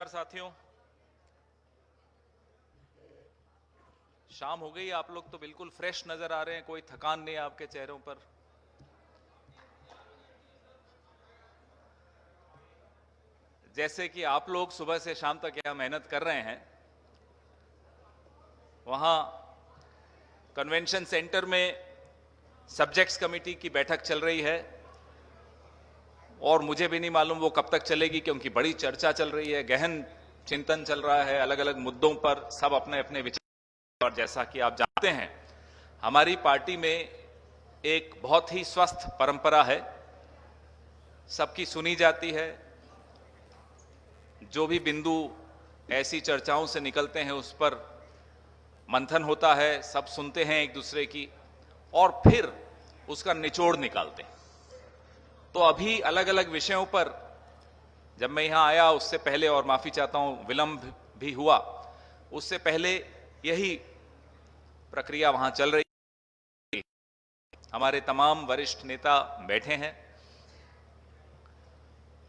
साथियों, शाम हो गई। आप लोग तो बिल्कुल फ्रेश नजर आ रहे हैं, कोई थकान नहीं आपके चेहरों पर। जैसे कि आप लोग सुबह से शाम तक यहां मेहनत कर रहे हैं, वहां कन्वेंशन सेंटर में सब्जेक्ट्स कमेटी की बैठक चल रही है और मुझे भी नहीं मालूम वो कब तक चलेगी, क्योंकि बड़ी चर्चा चल रही है, गहन चिंतन चल रहा है अलग अलग मुद्दों पर। सब अपने अपने विचार, और जैसा कि आप जानते हैं हमारी पार्टी में एक बहुत ही स्वस्थ परंपरा है, सबकी सुनी जाती है। जो भी बिंदु ऐसी चर्चाओं से निकलते हैं उस पर मंथन होता है, सब सुनते हैं एक दूसरे की और फिर उसका निचोड़ निकालते हैं। तो अभी अलग अलग विषयों पर जब मैं यहां आया उससे पहले, और माफी चाहता हूं विलंब भी हुआ, उससे पहले यही प्रक्रिया वहां चल रही। हमारे तमाम वरिष्ठ नेता बैठे हैं,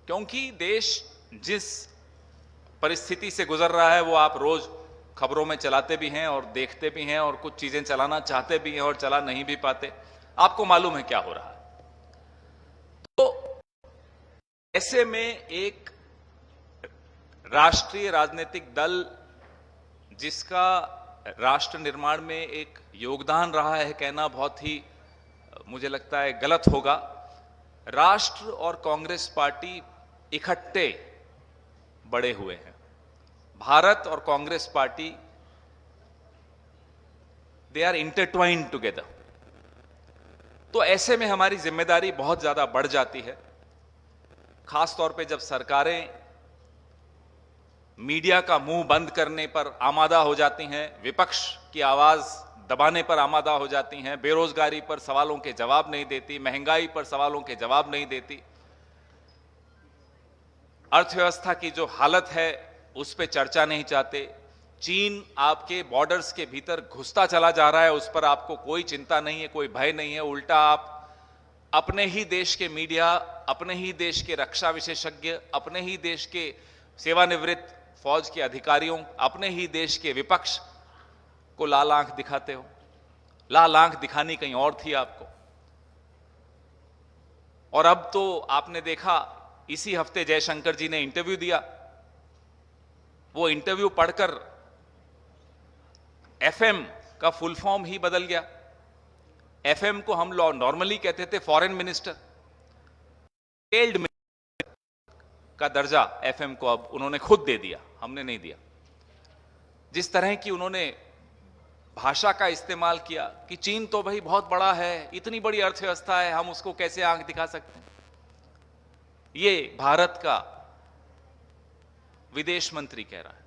क्योंकि देश जिस परिस्थिति से गुजर रहा है वो आप रोज खबरों में चलाते भी हैं और देखते भी हैं, और कुछ चीजें चलाना चाहते भी हैं और चला नहीं भी पाते। आपको मालूम है क्या हो रहा है। तो ऐसे में एक राष्ट्रीय राजनीतिक दल जिसका राष्ट्र निर्माण में एक योगदान रहा है, कहना बहुत ही मुझे लगता है गलत होगा। राष्ट्र और कांग्रेस पार्टी इकट्ठे बड़े हुए हैं। भारत और Congress party, they are intertwined together. तो ऐसे में हमारी जिम्मेदारी बहुत ज्यादा बढ़ जाती है, खासतौर पे जब सरकारें मीडिया का मुंह बंद करने पर आमादा हो जाती हैं, विपक्ष की आवाज दबाने पर आमादा हो जाती हैं, बेरोजगारी पर सवालों के जवाब नहीं देती, महंगाई पर सवालों के जवाब नहीं देती, अर्थव्यवस्था की जो हालत है उस पर चर्चा नहीं चाहते, चीन आपके बॉर्डर्स के भीतर घुसता चला जा रहा है, उस पर आपको कोई चिंता नहीं है, कोई भय नहीं है। उल्टा आप अपने ही देश के मीडिया, अपने ही देश के रक्षा विशेषज्ञ, अपने ही देश के सेवानिवृत्त फौज के अधिकारियों, अपने ही देश के विपक्ष को लाल आंख दिखाते हो। लाल आंख दिखानी कहीं और थी आपको। और अब तो आपने देखा, इसी हफ्ते जयशंकर जी ने इंटरव्यू दिया। वो इंटरव्यू पढ़कर एफएम का फुल फॉर्म ही बदल गया। एफएम को हम नॉर्मली कहते थे फॉरेन मिनिस्टर, फेल्ड मिनिस्टर का दर्जा एफएम को अब उन्होंने खुद दे दिया, हमने नहीं दिया। जिस तरह की उन्होंने भाषा का इस्तेमाल किया कि चीन तो भाई बहुत बड़ा है, इतनी बड़ी अर्थव्यवस्था है, हम उसको कैसे आंख दिखा सकते हैं। ये भारत का विदेश मंत्री कह रहा है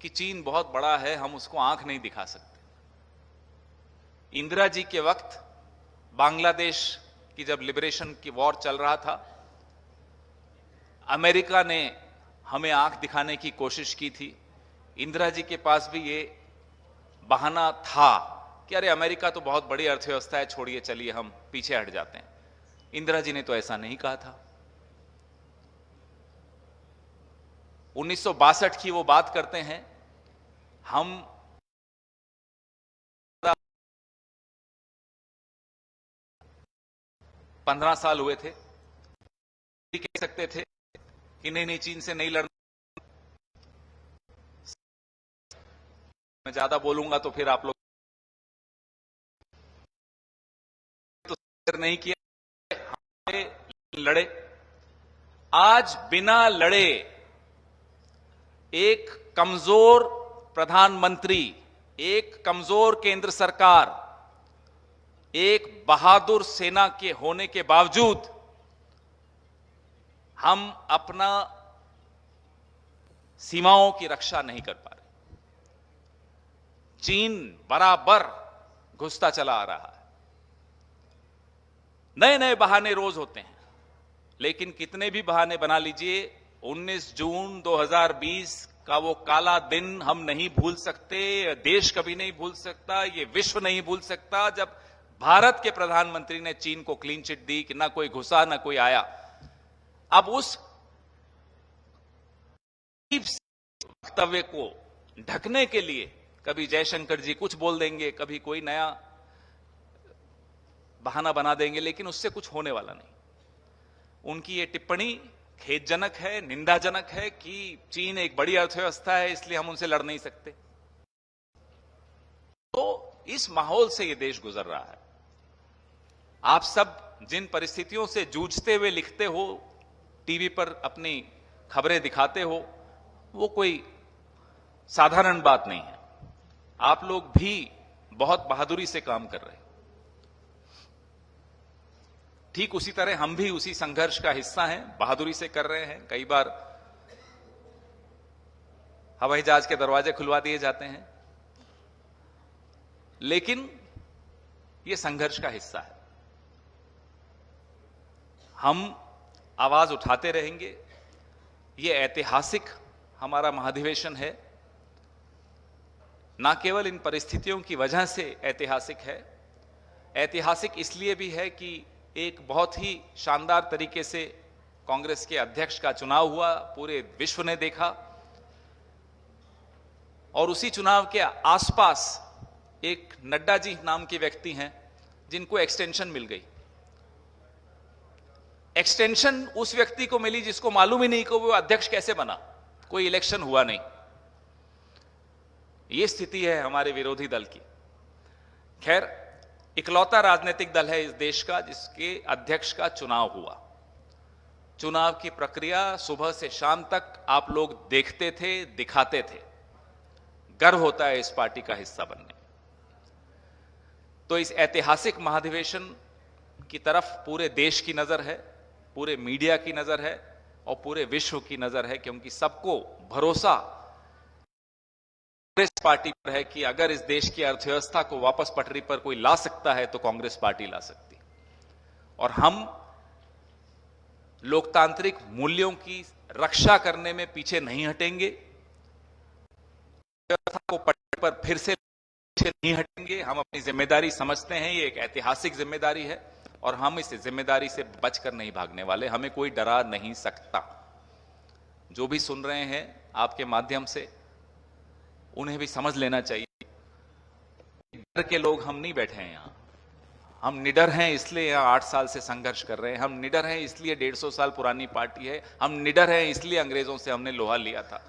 कि चीन बहुत बड़ा है, हम उसको आंख नहीं दिखा सकते। इंदिरा जी के वक्त बांग्लादेश की जब लिबरेशन की वॉर चल रहा था, अमेरिका ने हमें आंख दिखाने की कोशिश की थी। इंदिरा जी के पास भी ये बहाना था कि अरे अमेरिका तो बहुत बड़ी अर्थव्यवस्था है, छोड़िए, चलिए हम पीछे हट जाते हैं। इंदिरा जी ने तो ऐसा नहीं कहा था। 1962 की वो बात करते हैं, हम 15 साल हुए थे, कह सकते थे कि नहीं चीन से नहीं लड़ना। मैं ज्यादा बोलूंगा तो फिर आप लोग तो नहीं किया, हमने लड़े। आज बिना लड़े एक कमजोर प्रधानमंत्री, एक कमजोर केंद्र सरकार, एक बहादुर सेना के होने के बावजूद हम अपना सीमाओं की रक्षा नहीं कर पा रहे। चीन बराबर घुसता चला आ रहा है। नए नए बहाने रोज होते हैं, लेकिन कितने भी बहाने बना लीजिए, 19 जून 2020 का वो काला दिन हम नहीं भूल सकते, देश कभी नहीं भूल सकता, ये विश्व नहीं भूल सकता, जब भारत के प्रधानमंत्री ने चीन को क्लीन चिट दी कि ना कोई घुसा ना कोई आया। अब उस वक्तव्य को ढकने के लिए कभी जयशंकर जी कुछ बोल देंगे, कभी कोई नया बहाना बना देंगे, लेकिन उससे कुछ होने वाला नहीं। उनकी ये टिप्पणी खेदजनक है, निंदाजनक है कि चीन एक बड़ी अर्थव्यवस्था है इसलिए हम उनसे लड़ नहीं सकते। तो इस माहौल से ये देश गुजर रहा है। आप सब जिन परिस्थितियों से जूझते हुए लिखते हो, टीवी पर अपनी खबरें दिखाते हो, वो कोई साधारण बात नहीं है। आप लोग भी बहुत बहादुरी से काम कर रहे हैं। ठीक उसी तरह हम भी उसी संघर्ष का हिस्सा हैं, बहादुरी से कर रहे हैं। कई बार हवाई जहाज के दरवाजे खुलवा दिए जाते हैं, लेकिन यह संघर्ष का हिस्सा है। हम आवाज उठाते रहेंगे। यह ऐतिहासिक हमारा महाधिवेशन है। ना केवल इन परिस्थितियों की वजह से ऐतिहासिक है, ऐतिहासिक इसलिए भी है कि एक बहुत ही शानदार तरीके से कांग्रेस के अध्यक्ष का चुनाव हुआ, पूरे विश्व ने देखा, और उसी चुनाव के आसपास एक नड्डा जी नाम के व्यक्ति हैं जिनको एक्सटेंशन मिल गई। एक्सटेंशन उस व्यक्ति को मिली जिसको मालूम ही नहीं कि वो अध्यक्ष कैसे बना, कोई इलेक्शन हुआ नहीं। यह स्थिति है हमारे विरोधी दल की। खैर, इकलौता राजनीतिक दल है इस देश का जिसके अध्यक्ष का चुनाव हुआ। चुनाव की प्रक्रिया सुबह से शाम तक आप लोग देखते थे, दिखाते थे। गर्व होता है इस पार्टी का हिस्सा बनने। तो इस ऐतिहासिक महाधिवेशन की तरफ पूरे देश की नजर है, पूरे मीडिया की नजर है और पूरे विश्व की नजर है, क्योंकि सबको भरोसा कांग्रेस पार्टी पर है कि अगर इस देश की अर्थव्यवस्था को वापस पटरी पर कोई ला सकता है तो कांग्रेस पार्टी ला सकती है। और हम लोकतांत्रिक मूल्यों की रक्षा करने में पीछे नहीं हटेंगे, व्यवस्था को पटरी पर फिर से पीछे नहीं हटेंगे। हम अपनी जिम्मेदारी समझते हैं, ये एक ऐतिहासिक जिम्मेदारी है और हम इस जिम्मेदारी से बचकर नहीं भागने वाले। हमें कोई डरा नहीं सकता। जो भी सुन रहे हैं आपके माध्यम से, उन्हें भी समझ लेना चाहिए, डर के लोग हम नहीं बैठे हैं यहां। हम निडर हैं इसलिए यहां 8 साल से संघर्ष कर रहे हैं। हम निडर हैं इसलिए 150 साल पुरानी पार्टी है। हम निडर हैं इसलिए अंग्रेजों से हमने लोहा लिया था।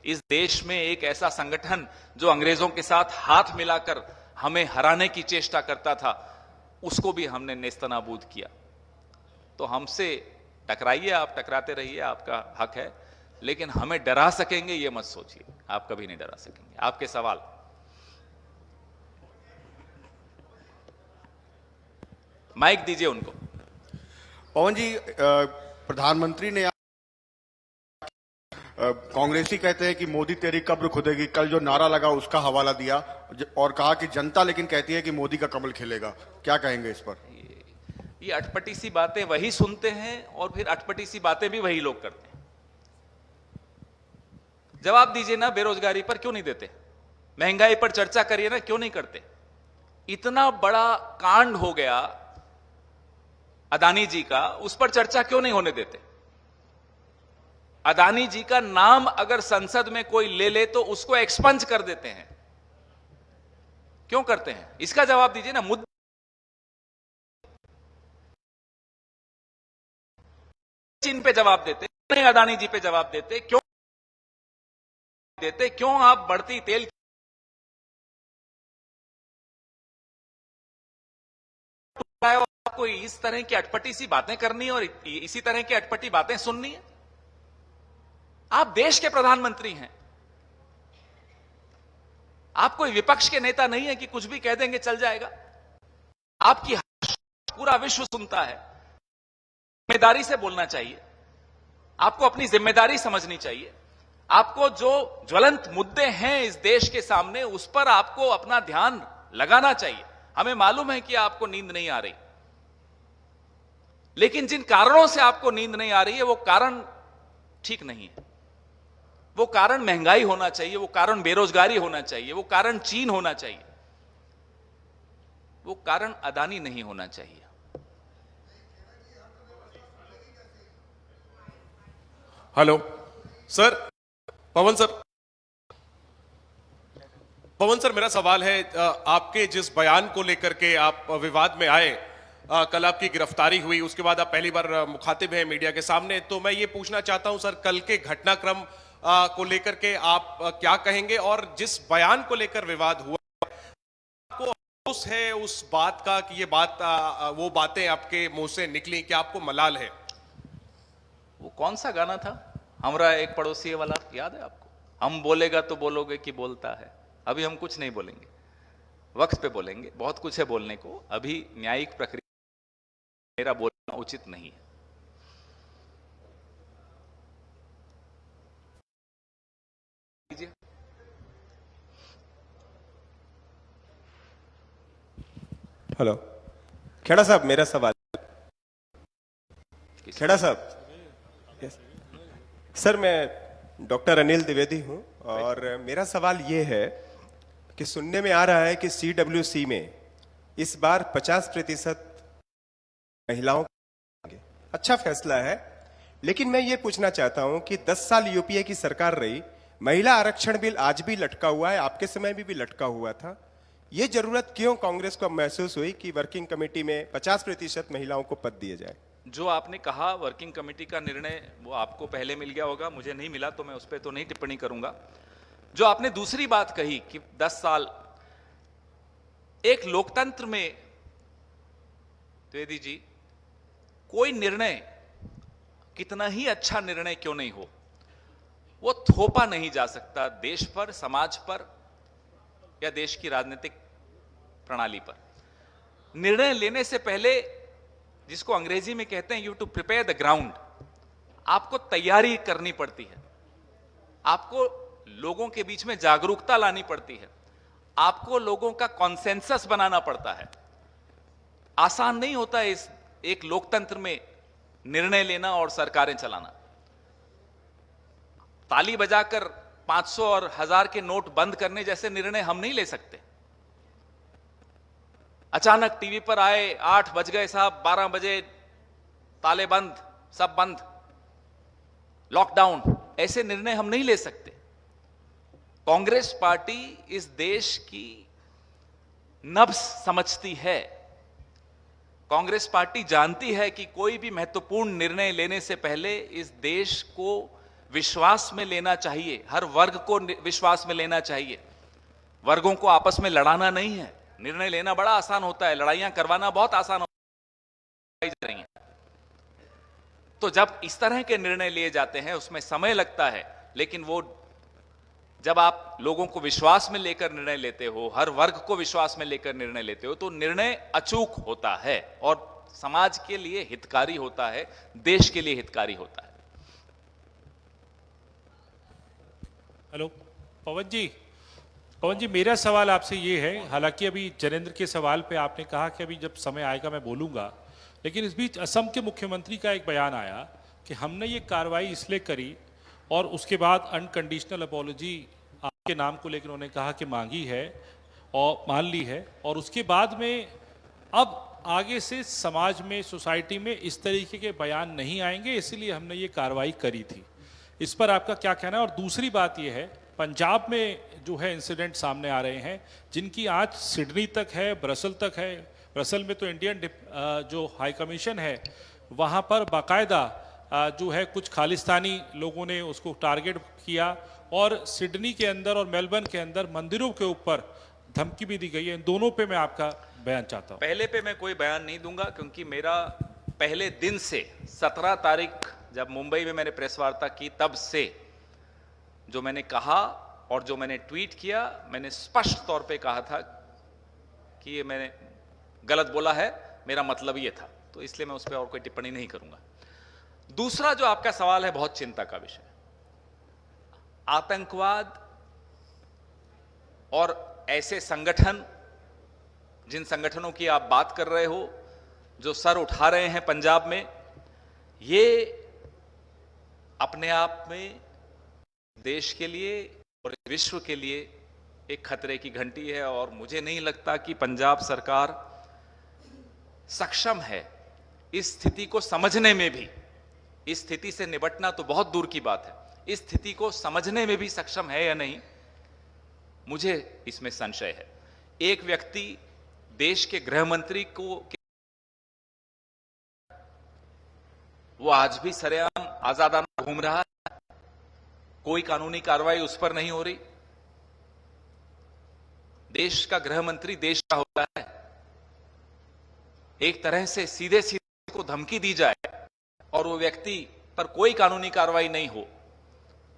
इस देश में एक ऐसा संगठन जो अंग्रेजों के साथ हाथ मिलाकर हमें हराने की चेष्टा करता था, उसको भी हमने नेस्तनाबूद किया। तो हमसे टकराइए, आप टकराते रहिए, आपका हक है, लेकिन हमें डरा सकेंगे ये मत सोचिए। आप कभी नहीं डरा सकेंगे। आपके सवाल। माइक दीजिए उनको। पवन जी, प्रधानमंत्री ने कांग्रेसी कहते हैं कि मोदी तेरी कब्र खुदेगी, कल जो नारा लगा उसका हवाला दिया और कहा कि जनता लेकिन कहती है कि मोदी का कमल खिलेगा। क्या कहेंगे इस पर? ये अटपटी सी बातें वही सुनते हैं और फिर अटपटी सी बातें भी वही लोग करते हैं। जवाब दीजिए ना, बेरोजगारी पर क्यों नहीं देते? महंगाई पर चर्चा करिए ना, क्यों नहीं करते? इतना बड़ा कांड हो गया अदानी जी का, उस पर चर्चा क्यों नहीं होने देते? अदानी जी का नाम अगर संसद में कोई ले ले तो उसको एक्सपंज कर देते हैं। क्यों करते हैं? इसका जवाब दीजिए ना। मुद्दे चीन पे जवाब देते, नहीं अदानी जी पे जवाब देते, क्यों देते? क्यों आप बढ़ती तेल आपको इस तरह की अटपटी सी बातें करनी और इसी तरह की अटपटी बातें सुननी है? आप देश के प्रधानमंत्री हैं। आप कोई विपक्ष के नेता नहीं है कि कुछ भी कह देंगे चल जाएगा। आपकी पूरा विश्व सुनता है। जिम्मेदारी से बोलना चाहिए। आपको अपनी जिम्मेदारी समझनी चाहिए। आपको जो ज्वलंत मुद्दे हैं इस देश के सामने, उस पर आपको अपना ध्यान लगाना चाहिए। हमें मालूम है कि आपको नींद नहीं आ रही, लेकिन जिन कारणों से आपको नींद नहीं आ रही है वो कारण ठीक नहीं है। वो कारण महंगाई होना चाहिए, वो कारण बेरोजगारी होना चाहिए, वो कारण चीन होना चाहिए, वो कारण अदानी नहीं होना चाहिए। हेलो सर, पवन सर मेरा सवाल है, आपके जिस बयान को लेकर के आप विवाद में आए, कल आपकी गिरफ्तारी हुई, उसके बाद आप पहली बार मुखातिब हैं मीडिया के सामने, तो मैं ये पूछना चाहता हूं सर, कल के घटनाक्रम को लेकर के आप क्या कहेंगे, और जिस बयान को लेकर विवाद हुआ, आपको अफसोस है उस बात का कि ये बात वो बातें आपके मुंह से निकली, क्या आपको मलाल है? वो कौन सा गाना था, हमरा एक पड़ोसी है वाला, याद है आपको? हम बोलेगा तो बोलोगे कि बोलता है। अभी हम कुछ नहीं बोलेंगे, वक्त पे बोलेंगे, बहुत कुछ है बोलने को। अभी न्यायिक प्रक्रिया मेरा बोलना उचित नहीं है। हेलो खेड़ा साहब, मेरा सवाल। खेड़ा साहब, सर मैं डॉक्टर अनिल द्विवेदी हूं, और मेरा सवाल ये है कि सुनने में आ रहा है कि CWC में इस बार 50% महिलाओं को, अच्छा फैसला है, लेकिन मैं ये पूछना चाहता हूं कि 10 साल यूपीए की सरकार रही, महिला आरक्षण बिल आज भी लटका हुआ है, आपके समय भी लटका हुआ था। ये जरूरत क्यों कांग्रेस को महसूस हुई कि वर्किंग कमेटी में 50% महिलाओं को पद दिए जाए? जो आपने कहा वर्किंग कमेटी का निर्णय, वो आपको पहले मिल गया होगा, मुझे नहीं मिला, तो मैं उस पर तो नहीं टिप्पणी करूंगा। जो आपने दूसरी बात कही कि 10 साल, एक लोकतंत्र में द्विवेदी जी, कोई निर्णय कितना ही अच्छा निर्णय क्यों नहीं हो, वो थोपा नहीं जा सकता देश पर, समाज पर, या देश की राजनीतिक प्रणाली पर। निर्णय लेने से पहले, जिसको अंग्रेजी में कहते हैं you to prepare the ground, आपको तैयारी करनी पड़ती है, आपको लोगों के बीच में जागरूकता लानी पड़ती है, आपको लोगों का कॉन्सेंसस बनाना पड़ता है। आसान नहीं होता है इस एक लोकतंत्र में निर्णय लेना और सरकारें चलाना। ताली बजाकर 500 और 1000 के नोट बंद करने जैसे निर्णय हम नहीं ले सकते। अचानक टीवी पर आए, 8 बज गए साहब, 12 बजे ताले बंद, सब बंद, लॉकडाउन, ऐसे निर्णय हम नहीं ले सकते। कांग्रेस पार्टी इस देश की नब्ज समझती है। कांग्रेस पार्टी जानती है कि कोई भी महत्वपूर्ण निर्णय लेने से पहले इस देश को विश्वास में लेना चाहिए, हर वर्ग को विश्वास में लेना चाहिए। वर्गों को आपस में लड़ाना नहीं है। निर्णय लेना बड़ा आसान होता है, लड़ाइयां करवाना बहुत आसान होता है। तो जब इस तरह के निर्णय लिए जाते हैं उसमें समय लगता है, लेकिन वो जब आप लोगों को विश्वास में लेकर निर्णय लेते हो, हर वर्ग को विश्वास में लेकर निर्णय लेते हो, तो निर्णय अचूक होता है और समाज के लिए हितकारी होता है, देश के लिए हितकारी होता है। हेलो पवन जी, मेरा सवाल आपसे ये है, हालांकि अभी जनेंद्र के सवाल पे आपने कहा कि अभी जब समय आएगा मैं बोलूंगा, लेकिन इस बीच असम के मुख्यमंत्री का एक बयान आया कि हमने ये कार्रवाई इसलिए करी, और उसके बाद अनकंडीशनल अपॉलॉजी आपके नाम को लेकर उन्होंने कहा कि मांगी है और मान ली है, और उसके बाद में अब आगे से समाज में, सोसाइटी में इस तरीके के बयान नहीं आएंगे, इसलिए हमने ये कार्रवाई करी थी। इस पर आपका क्या कहना है? और दूसरी बात यह है, पंजाब में जो है इंसिडेंट सामने आ रहे हैं जिनकी आज सिडनी तक है, ब्रसल तक है। ब्रसल में तो इंडियन जो हाई कमीशन है वहाँ पर बाकायदा जो है कुछ खालिस्तानी लोगों ने उसको टारगेट किया, और सिडनी के अंदर और मेलबर्न के अंदर मंदिरों के ऊपर धमकी भी दी गई है। इन दोनों पे मैं आपका बयान चाहता हूँ। पहले पे मैं कोई बयान नहीं दूंगा, क्योंकि मेरा पहले दिन से 17 तारीख जब मुंबई में मैंने प्रेस वार्ता की, तब से जो मैंने कहा और जो मैंने ट्वीट किया, मैंने स्पष्ट तौर पे कहा था कि ये मैंने गलत बोला है, मेरा मतलब ये था। तो इसलिए मैं उस पर और कोई टिप्पणी नहीं करूंगा। दूसरा जो आपका सवाल है, बहुत चिंता का विषय, आतंकवाद और ऐसे संगठन, जिन संगठनों की आप बात कर रहे हो, जो सर उठा रहे हैं पंजाब में, ये अपने आप में देश के लिए और विश्व के लिए एक खतरे की घंटी है। और मुझे नहीं लगता कि पंजाब सरकार सक्षम है इस स्थिति को समझने में भी। इस स्थिति से निपटना तो बहुत दूर की बात है, इस स्थिति को समझने में भी सक्षम है या नहीं, मुझे इसमें संशय है। एक व्यक्ति देश के गृह मंत्री को वो आज भी सरेआम आजादाना घूम रहा है, कोई कानूनी कार्रवाई उस पर नहीं हो रही। देश का गृह मंत्री देश का होता है, एक तरह से सीधे सीधे को धमकी दी जाए और वो व्यक्ति पर कोई कानूनी कार्रवाई नहीं हो,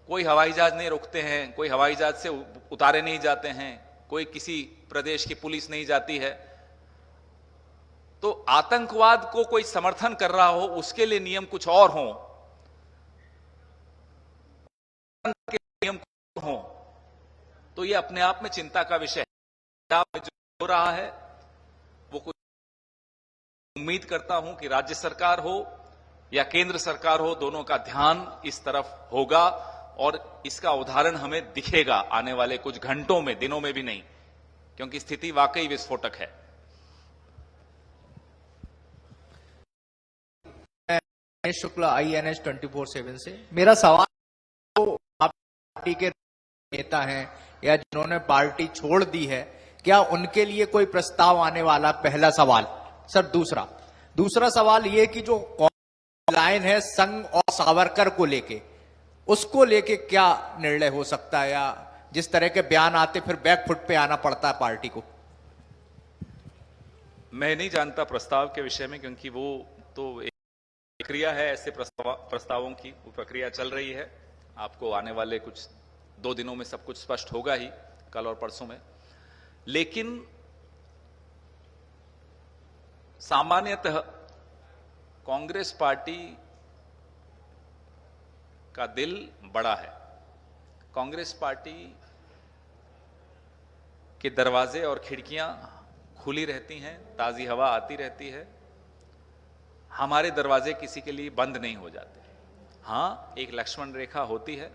कोई हवाई जहाज नहीं रोकते हैं, कोई हवाई जहाज से उतारे नहीं जाते हैं, कोई किसी प्रदेश की पुलिस नहीं जाती है, तो आतंकवाद को कोई समर्थन कर रहा हो उसके लिए नियम कुछ और हो, के नियम हो, तो ये अपने आप में चिंता का विषय है। जो हो रहा है वो कुछ, उम्मीद करता हूं कि राज्य सरकार हो या केंद्र सरकार हो, दोनों का ध्यान इस तरफ होगा और इसका उदाहरण हमें दिखेगा आने वाले कुछ घंटों में, दिनों में भी नहीं, क्योंकि स्थिति वाकई विस्फोटक है। शुक्ला INS 24/7 से मेरा सवाल, तो आप पार्टी के नेता हैं या जिन्होंने पार्टी छोड़ दी है, क्या उनके लिए कोई प्रस्ताव आने वाला? पहला सवाल। सर दूसरा सवाल ये कि जो लाइन है संघ और सावरकर को लेके, उसको लेके क्या निर्णय हो सकता है, या जिस तरह के बयान आते फिर बैकफुट पे आना पड़ता है पार्टी को? मैं नहीं जानता प्रस्ताव के विषय में, क्योंकि वो तो एक प्रक्रिया है, ऐसे प्रस्तावों की वो प्रक्रिया चल रही है। आपको आने वाले कुछ 2 दिनों में सब कुछ स्पष्ट होगा ही, कल और परसों में। लेकिन सामान्यतः कांग्रेस पार्टी का दिल बड़ा है। कांग्रेस पार्टी के दरवाजे और खिड़कियां खुली रहती हैं, ताजी हवा आती रहती है। हमारे दरवाजे किसी के लिए बंद नहीं हो जाते। हां, एक लक्ष्मण रेखा होती है,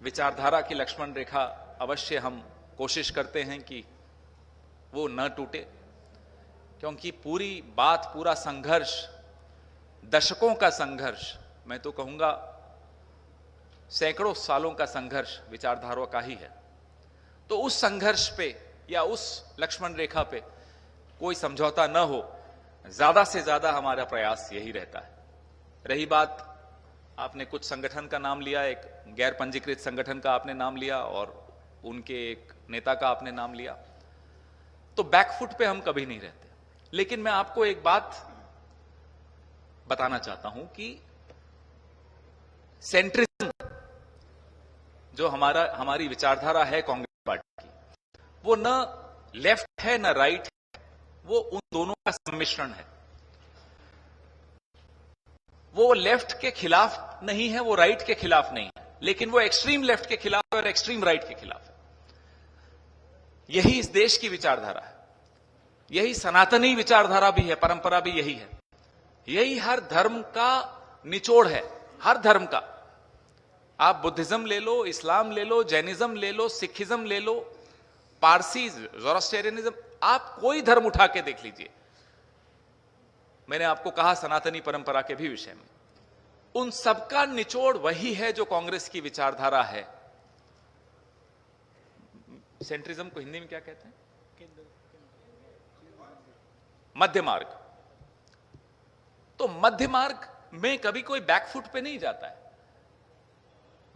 विचारधारा की लक्ष्मण रेखा अवश्य हम कोशिश करते हैं कि वो न टूटे, क्योंकि पूरी बात, पूरा संघर्ष, दशकों का संघर्ष, मैं तो कहूंगा सैकड़ों सालों का संघर्ष विचारधारा का ही है। तो उस संघर्ष पे या उस लक्ष्मण रेखा पे कोई समझौता न हो, ज्यादा से ज्यादा हमारा प्रयास यही रहता है। रही बात, आपने कुछ संगठन का नाम लिया, एक गैर पंजीकृत संगठन का आपने नाम लिया और उनके एक नेता का आपने नाम लिया, तो बैकफुट पे हम कभी नहीं रहते। लेकिन मैं आपको एक बात बताना चाहता हूं कि सेंट्रिज्म जो हमारी विचारधारा है कांग्रेस पार्टी की, वो न लेफ्ट है न राइट है, वो उन दोनों का सम्मिश्रण है। वो लेफ्ट के खिलाफ नहीं है, वो राइट के खिलाफ नहीं है, लेकिन वो एक्सट्रीम लेफ्ट के खिलाफ है और एक्सट्रीम राइट के खिलाफ है। यही इस देश की विचारधारा है, यही सनातनी विचारधारा भी है, परंपरा भी यही है, यही हर धर्म का निचोड़ है, हर धर्म का। आप बुद्धिज्म ले लो, इस्लाम ले लो, जैनिज्म ले लो, सिखिज्म ले लो, पारसी, ज़ोरास्ट्रियनिज्म, आप कोई धर्म उठा के देख लीजिए। मैंने आपको कहा सनातनी परंपरा के भी विषय में, उन सबका निचोड़ वही है जो कांग्रेस की विचारधारा है। सेंट्रिज्म को हिंदी में क्या कहते हैं? मध्य मार्ग। तो मध्य मार्ग में कभी कोई बैकफुट पे नहीं जाता है।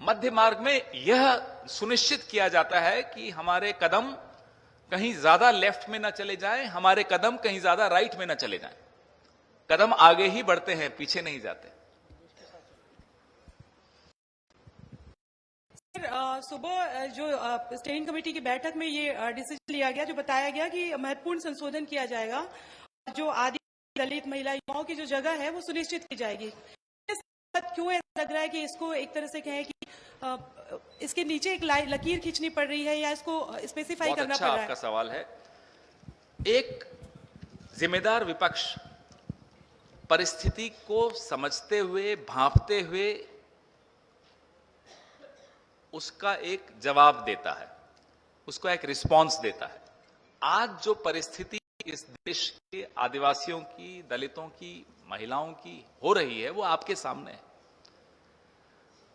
मध्य मार्ग में यह सुनिश्चित किया जाता है कि हमारे कदम कहीं ज्यादा लेफ्ट में ना चले जाएं, हमारे कदम कहीं ज्यादा राइट में ना चले जाएं। कदम आगे ही बढ़ते हैं, पीछे नहीं जाते। सुबह जो स्टेयरिंग कमेटी की बैठक में ये डिसीजन लिया गया, जो बताया गया कि महत्वपूर्ण संशोधन किया जाएगा, जो आदि दलित महिला युवाओं की जो जगह है वो सुनिश्चित की जाएगी। क्यों ऐसा लग रहा है कि इसको एक तरह से कहें कि इसके नीचे एक लकीर खींचनी पड़ रही है या इसको स्पेसिफाई करना पड़ रहा है? आपका सवाल है। एक जिम्मेदार विपक्ष परिस्थिति को समझते हुए, भांपते हुए उसका एक जवाब देता है, उसको एक रिस्पॉन्स देता है। आज जो परिस्थिति इस देश के आदिवासियों की, दलितों की, महिलाओं की हो रही है, वो आपके सामने है।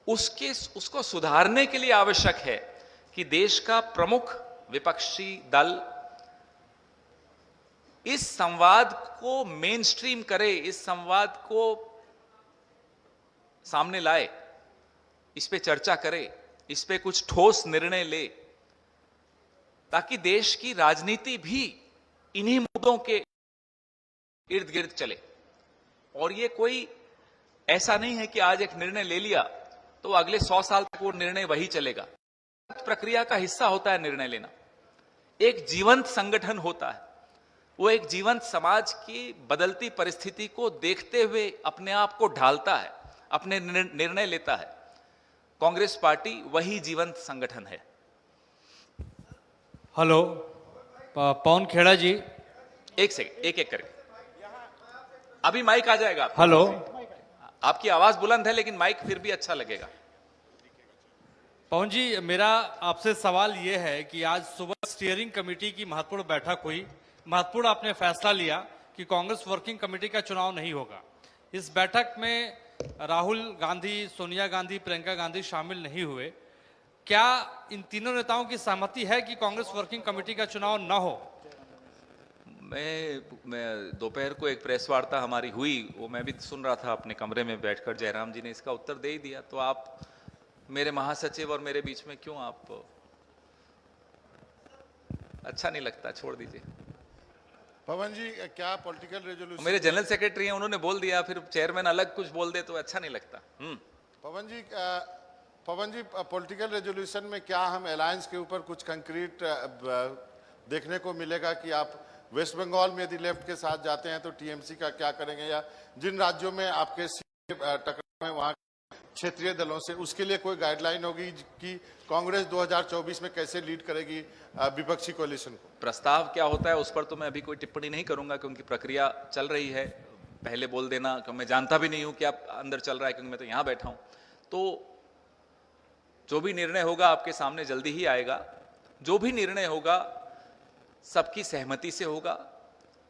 उसको सुधारने के लिए आवश्यक है कि देश का प्रमुख विपक्षी दल इस संवाद को मेन स्ट्रीम करे, इस संवाद को सामने लाए, इस पे चर्चा करे, इस पे कुछ ठोस निर्णय ले, ताकि देश की राजनीति भी इन्हीं मुद्दों के इर्द गिर्द चले। और ये कोई ऐसा नहीं है कि आज एक निर्णय ले लिया तो अगले 100 साल तक वो निर्णय वही चलेगा। प्रक्रिया का हिस्सा होता है निर्णय लेना। एक जीवंत संगठन होता है, वो एक जीवंत समाज की बदलती परिस्थिति को देखते हुए अपने आप को ढालता है, अपने निर्णय लेता है। कांग्रेस पार्टी वही जीवंत संगठन है। हेलो, पवन खेड़ा जी। एक सेकंड, एक एक करके, अभी माइक आ जाएगा। हेलो, आपकी आवाज बुलंद है लेकिन माइक फिर भी अच्छा लगेगा। पवन जी, मेरा आपसे सवाल यह है कि आज सुबह स्टीयरिंग कमेटी की महत्वपूर्ण बैठक हुई। महत्वपूर्ण आपने फैसला लिया कि कांग्रेस वर्किंग कमेटी का चुनाव नहीं होगा। इस बैठक में राहुल गांधी, सोनिया गांधी, प्रियंका गांधी शामिल नहीं हुए। क्या इन तीनों नेताओं की सहमति है कि कांग्रेस वर्किंग कमेटी का चुनाव न हो? मैं दोपहर को एक प्रेस वार्ता हमारी हुई, वो मैं भी सुन रहा था अपने कमरे में बैठकर। जयराम जी ने इसका उत्तर दे ही दिया, तो आप मेरे महासचिव और मेरे बीच में क्यों आप, अच्छा नहीं लगता, छोड़ दीजिए। पवन जी, क्या पॉलिटिकल रेजोल्यूशन, मेरे जनरल सेक्रेटरी हैं, उन्होंने बोल दिया, फिर चेयरमैन अलग कुछ बोल दे तो अच्छा नहीं लगता। पवन जी, पॉलिटिकल रेजोल्यूशन में क्या हम अलायंस के ऊपर कुछ कंक्रीट देखने को मिलेगा कि आप वेस्ट बंगाल में यदि लेफ्ट के साथ जाते हैं तो टीएमसी का क्या करेंगे, या जिन राज्यों में आपके टकराव है वहां क्षेत्रीय दलों से, उसके लिए कोई गाइडलाइन होगी कि कांग्रेस 2024 में कैसे लीड करेगी विपक्षी कोalition को? प्रस्ताव क्या होता है उस पर तो मैं अभी कोई टिप्पणी नहीं करूंगा, क्योंकि प्रक्रिया चल रही है। पहले बोल देना कि मैं जानता भी नहीं हूं कि आप अंदर चल रहा है, क्योंकि मैं तो यहां बैठा हूं। तो जो भी निर्णय होगा आपके सामने जल्दी ही आएगा। जो भी निर्णय होगा सबकी सहमति से होगा।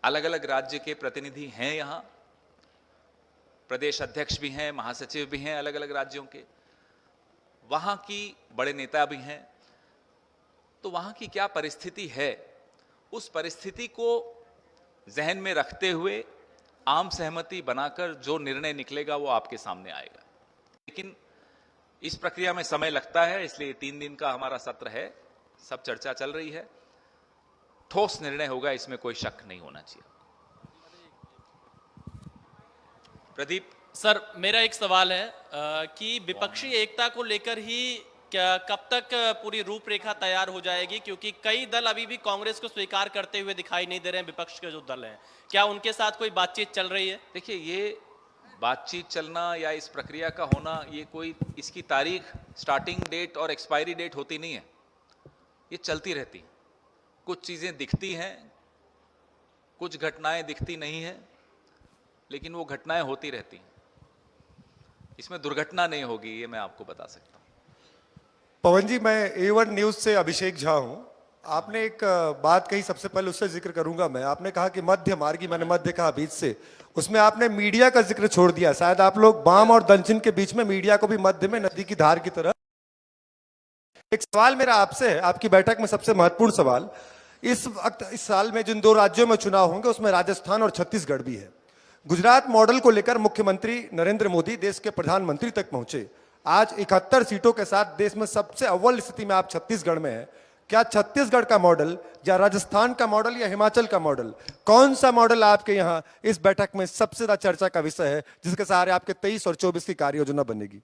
अलग अलग राज्य के प्रतिनिधि हैं, यहां प्रदेश अध्यक्ष भी हैं, महासचिव भी हैं अलग अलग राज्यों के, वहां की बड़े नेता भी हैं। तो वहां की क्या परिस्थिति है, उस परिस्थिति को जहन में रखते हुए आम सहमति बनाकर जो निर्णय निकलेगा वो आपके सामने आएगा। लेकिन इस प्रक्रिया में समय लगता है, इसलिए 3 दिन का हमारा सत्र है, सब चर्चा चल रही है। ठोस निर्णय होगा, इसमें कोई शक नहीं होना चाहिए। प्रदीप सर, मेरा एक सवाल है कि विपक्षी एकता को लेकर ही क्या कब तक पूरी रूपरेखा तैयार हो जाएगी, क्योंकि कई दल अभी भी कांग्रेस को स्वीकार करते हुए दिखाई नहीं दे रहे हैं। विपक्ष के जो दल हैं, क्या उनके साथ कोई बातचीत चल रही है? देखिए, ये बातचीत चलना या इस प्रक्रिया का होना, ये कोई इसकी तारीख, स्टार्टिंग डेट और एक्सपायरी डेट होती नहीं है, ये चलती रहती है। कुछ चीजें दिखती हैं, कुछ घटनाएं दिखती नहीं है, लेकिन वो घटनाएं होती रहती हैं। इसमें दुर्घटना नहीं होगी, ये मैं आपको बता सकता हूं। पवन जी, मैं A1 न्यूज से अभिषेक झा हूं। आपने एक बात कही, सबसे पहले उससे जिक्र करूंगा मैं। आपने कहा कि मध्य मार्गी, मैंने मध्य कहा बीच से, उसमें आपने मीडिया का जिक्र छोड़ दिया। शायद आप लोग वाम और दक्षिण के बीच में मीडिया को भी मध्य में नदी की धार की तरह। एक सवाल मेरा आपसे है, आपकी बैठक में सबसे महत्वपूर्ण सवाल, इस वक्त इस साल में जिन 2 राज्यों में चुनाव होंगे उसमें राजस्थान और छत्तीसगढ़ भी है। गुजरात मॉडल को लेकर मुख्यमंत्री नरेंद्र मोदी देश के प्रधानमंत्री तक पहुंचे। आज 71 सीटों के साथ देश में सबसे अव्वल स्थिति में आप छत्तीसगढ़ में हैं। क्या छत्तीसगढ़ का मॉडल या राजस्थान का मॉडल या हिमाचल का मॉडल, कौन सा मॉडल आपके यहां इस बैठक में सबसे ज्यादा चर्चा का विषय है, जिसके सहारे आपके 23 और 24 की कार्य योजना बनेगी?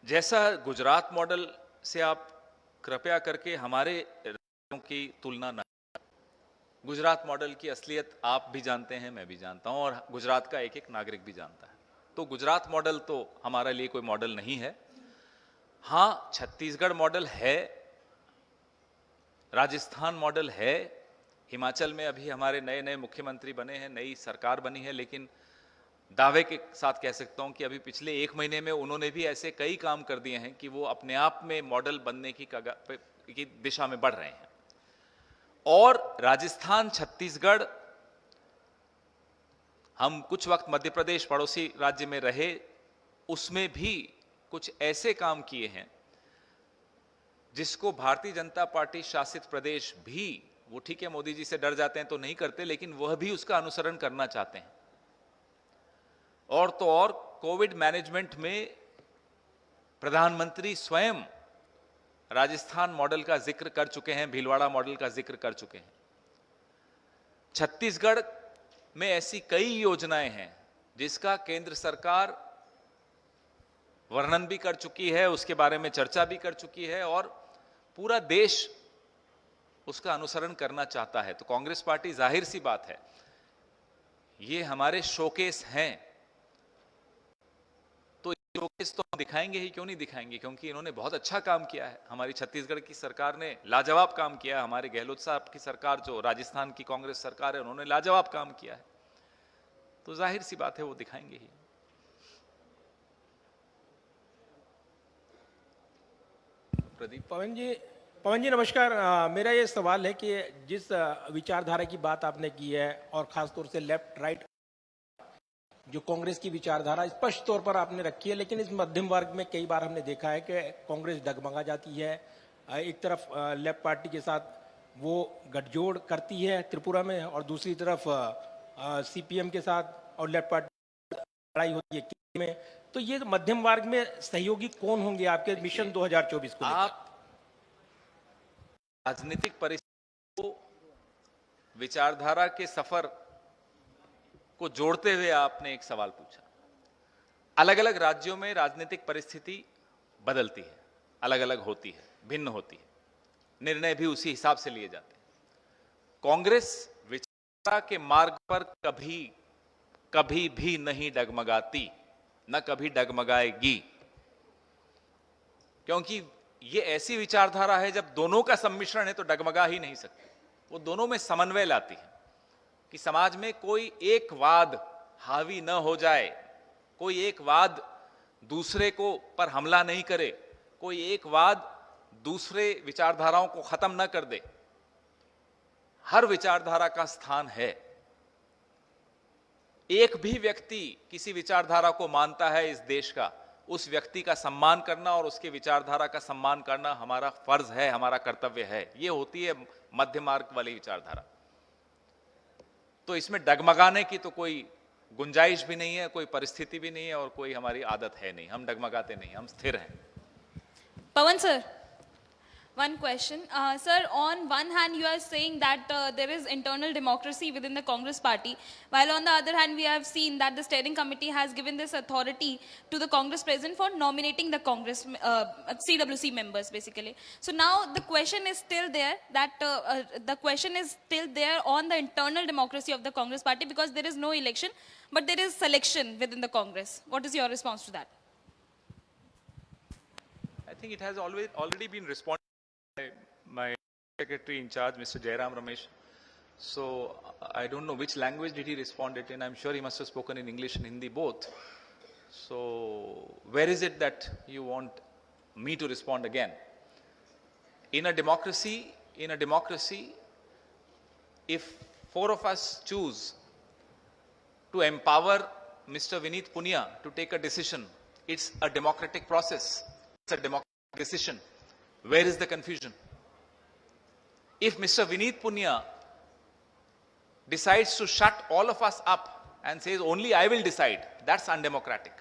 जैसा गुजरात मॉडल से आप कृपया करके हमारे राज्यों की तुलना न। गुजरात मॉडल की असलियत आप भी जानते हैं, मैं भी जानता हूं, और गुजरात का एक एक नागरिक भी जानता है। तो गुजरात मॉडल तो हमारे लिए कोई मॉडल नहीं है। हां, छत्तीसगढ़ मॉडल है, राजस्थान मॉडल है, हिमाचल में अभी हमारे नए नए मुख्यमंत्री बने हैं, नई सरकार बनी है, लेकिन दावे के साथ कह सकता हूं कि अभी पिछले 1 महीने में उन्होंने भी ऐसे कई काम कर दिए हैं कि वो अपने आप में मॉडल बनने की दिशा में बढ़ रहे हैं। और राजस्थान, छत्तीसगढ़ हम कुछ वक्त मध्य प्रदेश पड़ोसी राज्य में रहे, उसमें भी कुछ ऐसे काम किए हैं जिसको भारतीय जनता पार्टी शासित प्रदेश भी, वो ठीक है मोदी जी से डर जाते हैं तो नहीं करते, लेकिन वह भी उसका अनुसरण करना चाहते हैं। और तो और कोविड मैनेजमेंट में प्रधानमंत्री स्वयं राजस्थान मॉडल का जिक्र कर चुके हैं, भीलवाड़ा मॉडल का जिक्र कर चुके हैं। छत्तीसगढ़ में ऐसी कई योजनाएं हैं जिसका केंद्र सरकार वर्णन भी कर चुकी है, उसके बारे में चर्चा भी कर चुकी है और पूरा देश उसका अनुसरण करना चाहता है। तो कांग्रेस पार्टी, जाहिर सी बात है, ये हमारे शोकेस हैं, तो शोकेस तो हम दिखाएंगे ही, क्यों नहीं दिखाएंगे, क्योंकि इन्होंने बहुत अच्छा काम किया है। हमारी छत्तीसगढ़ की सरकार ने लाजवाब काम किया है, हमारे गहलोत साहब की सरकार, जो राजस्थान की कांग्रेस सरकार है, उन्होंने लाजवाब काम किया है। तो जाहिर सी बात है वो दिखाएंगे ही। प्रदीप। पवन जी नमस्कार। मेरा ये सवाल है कि जिस विचारधारा की बात आपने की है और खासतौर से लेफ्ट राइट जो कांग्रेस की विचारधारा स्पष्ट तौर पर आपने रखी है, लेकिन इस मध्यम वर्ग में कई बार हमने देखा है कि कांग्रेस डगमगा जाती है। एक तरफ लेफ्ट पार्टी के साथ वो गठजोड़ करती है त्रिपुरा में, और दूसरी तरफ सीपीएम के साथ और लेफ्ट पार्टी लड़ाई होती है केरल में। तो ये मध्यम वर्ग में सहयोगी कौन होंगे आपके मिशन 2024 को? आप राजनीतिक परिस्थिति को, विचारधारा के सफर को जोड़ते हुए आपने एक सवाल पूछा। अलग अलग राज्यों में राजनीतिक परिस्थिति बदलती है, अलग अलग होती है, भिन्न होती है, निर्णय भी उसी हिसाब से लिए जाते हैं। कांग्रेस विचारधारा के मार्ग पर कभी भी नहीं डगमगाती, न कभी डगमगाएगी, क्योंकि ये ऐसी विचारधारा है जब दोनों का सम्मिश्रण है तो डगमगा ही नहीं सकती। वो दोनों में समन्वय लाती है कि समाज में कोई एक वाद हावी न हो जाए, कोई एक वाद दूसरे को पर हमला नहीं करे, कोई एक वाद दूसरे विचारधाराओं को खत्म न कर दे। हर विचारधारा का स्थान है। एक भी व्यक्ति किसी विचारधारा को मानता है इस देश का, उस व्यक्ति का सम्मान करना और उसके विचारधारा का सम्मान करना हमारा फर्ज है, हमारा कर्तव्य है। ये होती है मध्य मार्ग वाली विचारधारा। तो इसमें डगमगाने की तो कोई गुंजाइश भी नहीं है, कोई परिस्थिति भी नहीं है और कोई हमारी आदत है नहीं। हम डगमगाते नहीं, हम स्थिर हैं। Pawan sir, one question. Sir, on one hand you are saying that there is internal democracy within the Congress party, while on the other hand we have seen that the steering committee has given this authority to the Congress president for nominating the Congress CWC members basically. So now the question is still there on the internal democracy of the Congress party, because there is no election but there is selection within the Congress. What is your response to that? I think it has already been responded by my secretary in charge, Mr. Jairam Ramesh. So I don't know which language did he respond it in. I'm sure he must have spoken in English and Hindi both. So where is it that you want me to respond again? In a democracy, if four of us choose to empower Mr. Vineet Punia to take a decision, it's a democratic process. It's a democratic decision. Where is the confusion? If Mr. Vineet Punia decides to shut all of us up and says only I will decide, that's undemocratic.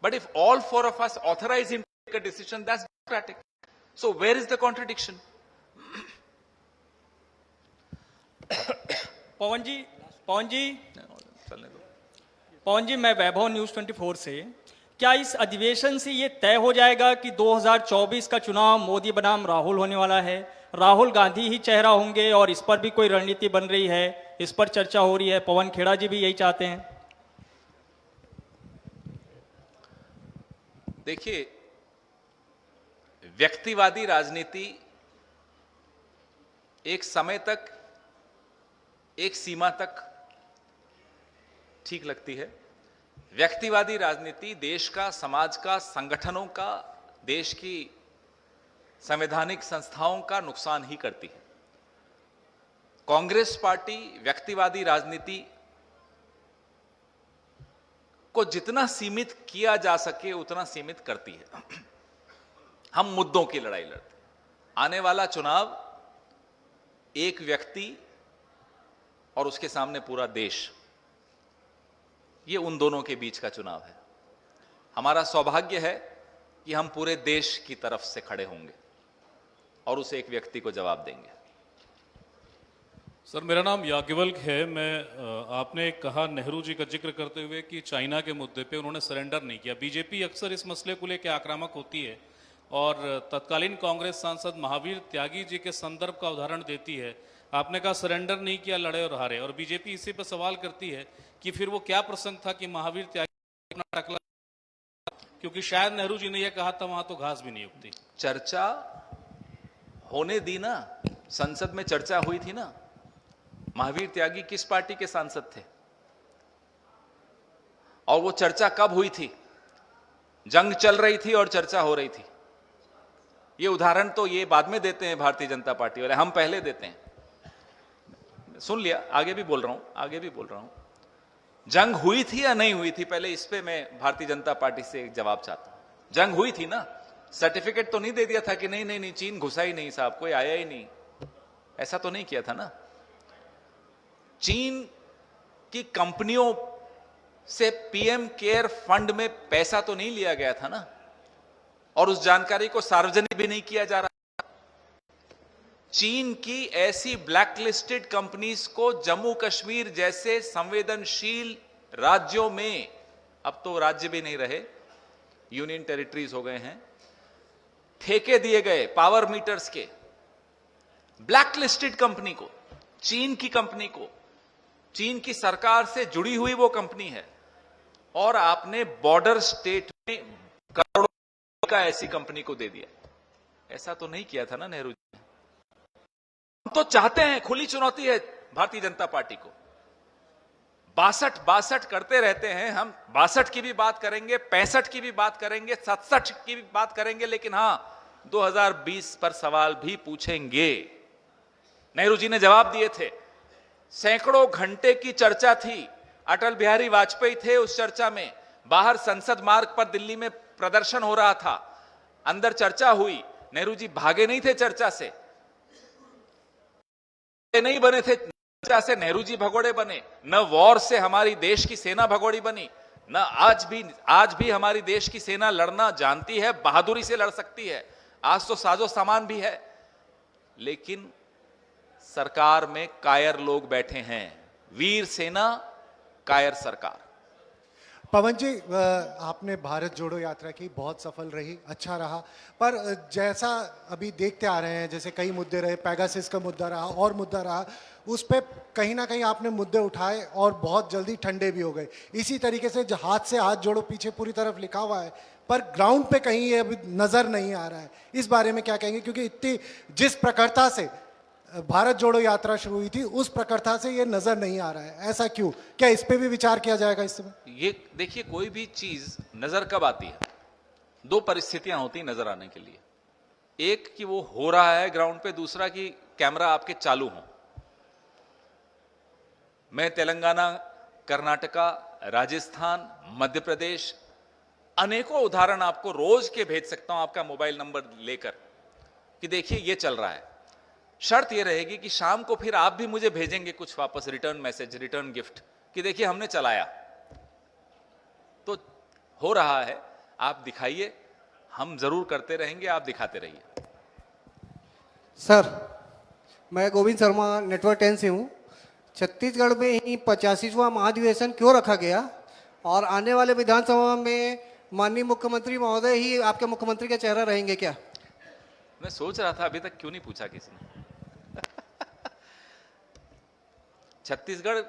But if all four of us authorize him to take a decision, that's democratic. So where is the contradiction? पवन जी मैं वैभव news 24 से, क्या इस अधिवेशन से ये तय हो जाएगा कि 2024 का चुनाव मोदी बनाम राहुल होने वाला है? राहुल गांधी ही चेहरा होंगे और इस पर भी कोई रणनीति बन रही है, इस पर चर्चा हो रही है, पवन खेड़ा जी भी यही चाहते हैं। देखिए, व्यक्तिवादी राजनीति एक समय तक, एक सीमा तक ठीक लगती है। व्यक्तिवादी राजनीति देश का, समाज का, संगठनों का, देश की संवैधानिक संस्थाओं का नुकसान ही करती है। कांग्रेस पार्टी व्यक्तिवादी राजनीति को जितना सीमित किया जा सके उतना सीमित करती है। हम मुद्दों की लड़ाई लड़ते हैं। आने वाला चुनाव एक व्यक्ति और उसके सामने पूरा देश, ये उन दोनों के बीच का चुनाव है। हमारा सौभाग्य है कि हम पूरे देश की तरफ से खड़े होंगे और उस एक व्यक्ति को जवाब देंगे। सर, मेरा नाम याज्ञवल्क है। आपने कहा नेहरू जी का जिक्र करते हुए कि चाइना के मुद्दे पे उन्होंने सरेंडर नहीं किया। बीजेपी अक्सर इस मसले को लेकर आक्रामक होती है और तत्कालीन कांग्रेस सांसद महावीर त्यागी जी के संदर्भ का उदाहरण देती है। आपने कहा सरेंडर नहीं किया, लड़े और हारे, और बीजेपी इसी पर सवाल करती है कि फिर वो क्या प्रसंग था कि महावीर त्यागी अपना टकला, क्योंकि शायद नेहरू जी ने यह कहा था वहां तो घास भी नहीं उगती। चर्चा होने दी ना, संसद में चर्चा हुई थी ना। महावीर त्यागी किस पार्टी के सांसद थे और वो चर्चा कब हुई थी? जंग चल रही थी और चर्चा हो रही थी। ये उदाहरण तो ये बाद में देते हैं भारतीय जनता पार्टी वाले, हम पहले देते हैं। सुन लिया, आगे भी बोल रहा हूं। जंग हुई थी या नहीं हुई थी, पहले इस पे मैं भारतीय जनता पार्टी से एक जवाब चाहता हूं। जंग हुई थी ना, सर्टिफिकेट तो नहीं दे दिया था कि नहीं चीन घुसा ही नहीं साहब, कोई आया ही नहीं, ऐसा तो नहीं किया था ना। चीन की कंपनियों से पीएम केयर फंड में पैसा तो नहीं लिया गया था ना, और उस जानकारी को सार्वजनिक भी नहीं किया जा रहा। चीन की ऐसी ब्लैकलिस्टेड कंपनीज को जम्मू कश्मीर जैसे संवेदनशील राज्यों में, अब तो राज्य भी नहीं रहे, यूनियन टेरिटरीज हो गए हैं, ठेके दिए गए पावर मीटर्स के। ब्लैकलिस्टेड कंपनी को, चीन की कंपनी को, चीन की सरकार से जुड़ी हुई वो कंपनी है, और आपने बॉर्डर स्टेट में करोड़ों का ऐसी कंपनी को दे दिया। ऐसा तो नहीं किया था ना नेहरू जी ने। हम तो चाहते हैं, खुली चुनौती है भारतीय जनता पार्टी को। 62 करते रहते हैं हम, 62 की भी बात करेंगे, 65 की भी बात करेंगे, 67 की भी बात करेंगे, लेकिन हां 2020 पर सवाल भी पूछेंगे। नेहरू जी ने जवाब दिए थे। सैकड़ों घंटे की चर्चा थी, अटल बिहारी वाजपेयी थे उस चर्चा में। बाहर संसद मार्ग पर दिल्ली में प्रदर्शन हो रहा था, अंदर चर्चा हुई। नेहरू जी भागे नहीं थे चर्चा से, नहीं बने थे चर्चा से नेहरू जी भगोड़े बने। न वॉर से हमारी देश की सेना भगोड़ी बनी, न आज भी हमारी देश की सेना लड़ना जानती है, बहादुरी से लड़ सकती है। आज तो साजो सामान भी है, लेकिन सरकार में कायर लोग बैठे हैं। वीर सेना, कायर सरकार। पवन जी, आपने भारत जोड़ो यात्रा की, बहुत सफल रही, अच्छा रहा, पर जैसा अभी देखते आ रहे हैं, जैसे कई मुद्दे रहे, पेगासिस का मुद्दा रहा और मुद्दा रहा, उस पर कहीं ना कहीं आपने मुद्दे उठाए और बहुत जल्दी ठंडे भी हो गए। इसी तरीके से हाथ से हाथ जोड़ो पीछे पूरी तरफ लिखा हुआ है, पर ग्राउंड पे कहीं ये अभी नजर नहीं आ रहा है। इस बारे में क्या कहेंगे? क्योंकि इतनी जिस प्रखरता से भारत जोड़ो यात्रा शुरू हुई थी, उस प्रखरता से ये नजर नहीं आ रहा है, ऐसा क्यों? क्या इस पे भी विचार किया जाएगा इस समय? ये देखिए, कोई भी चीज नजर कब आती है? दो परिस्थितियां होती नजर आने के लिए। एक कि वो हो रहा है ग्राउंड पे, दूसरा कि कैमरा आपके चालू हो। मैं तेलंगाना, कर्नाटका, राजस्थान, मध्य प्रदेश, अनेकों उदाहरण आपको रोज के भेज सकता हूं आपका मोबाइल नंबर लेकर कि देखिए ये चल रहा है। शर्त यह रहेगी कि शाम को फिर आप भी मुझे भेजेंगे कुछ वापस रिटर्न मैसेज, रिटर्न गिफ्ट कि देखिए हमने चलाया। तो हो रहा है, आप दिखाइए, हम जरूर करते रहेंगे, आप दिखाते रहिए। सर, मैं गोविंद शर्मा नेटवर्क 10 से हूँ। छत्तीसगढ़ में ही 85वां महाधिवेशन क्यों रखा गया, और आने वाले विधानसभा में माननीय मुख्यमंत्री महोदय ही आपके मुख्यमंत्री का चेहरा रहेंगे क्या? मैं सोच रहा था, अभी तक क्यों नहीं पूछा किसी ने। छत्तीसगढ़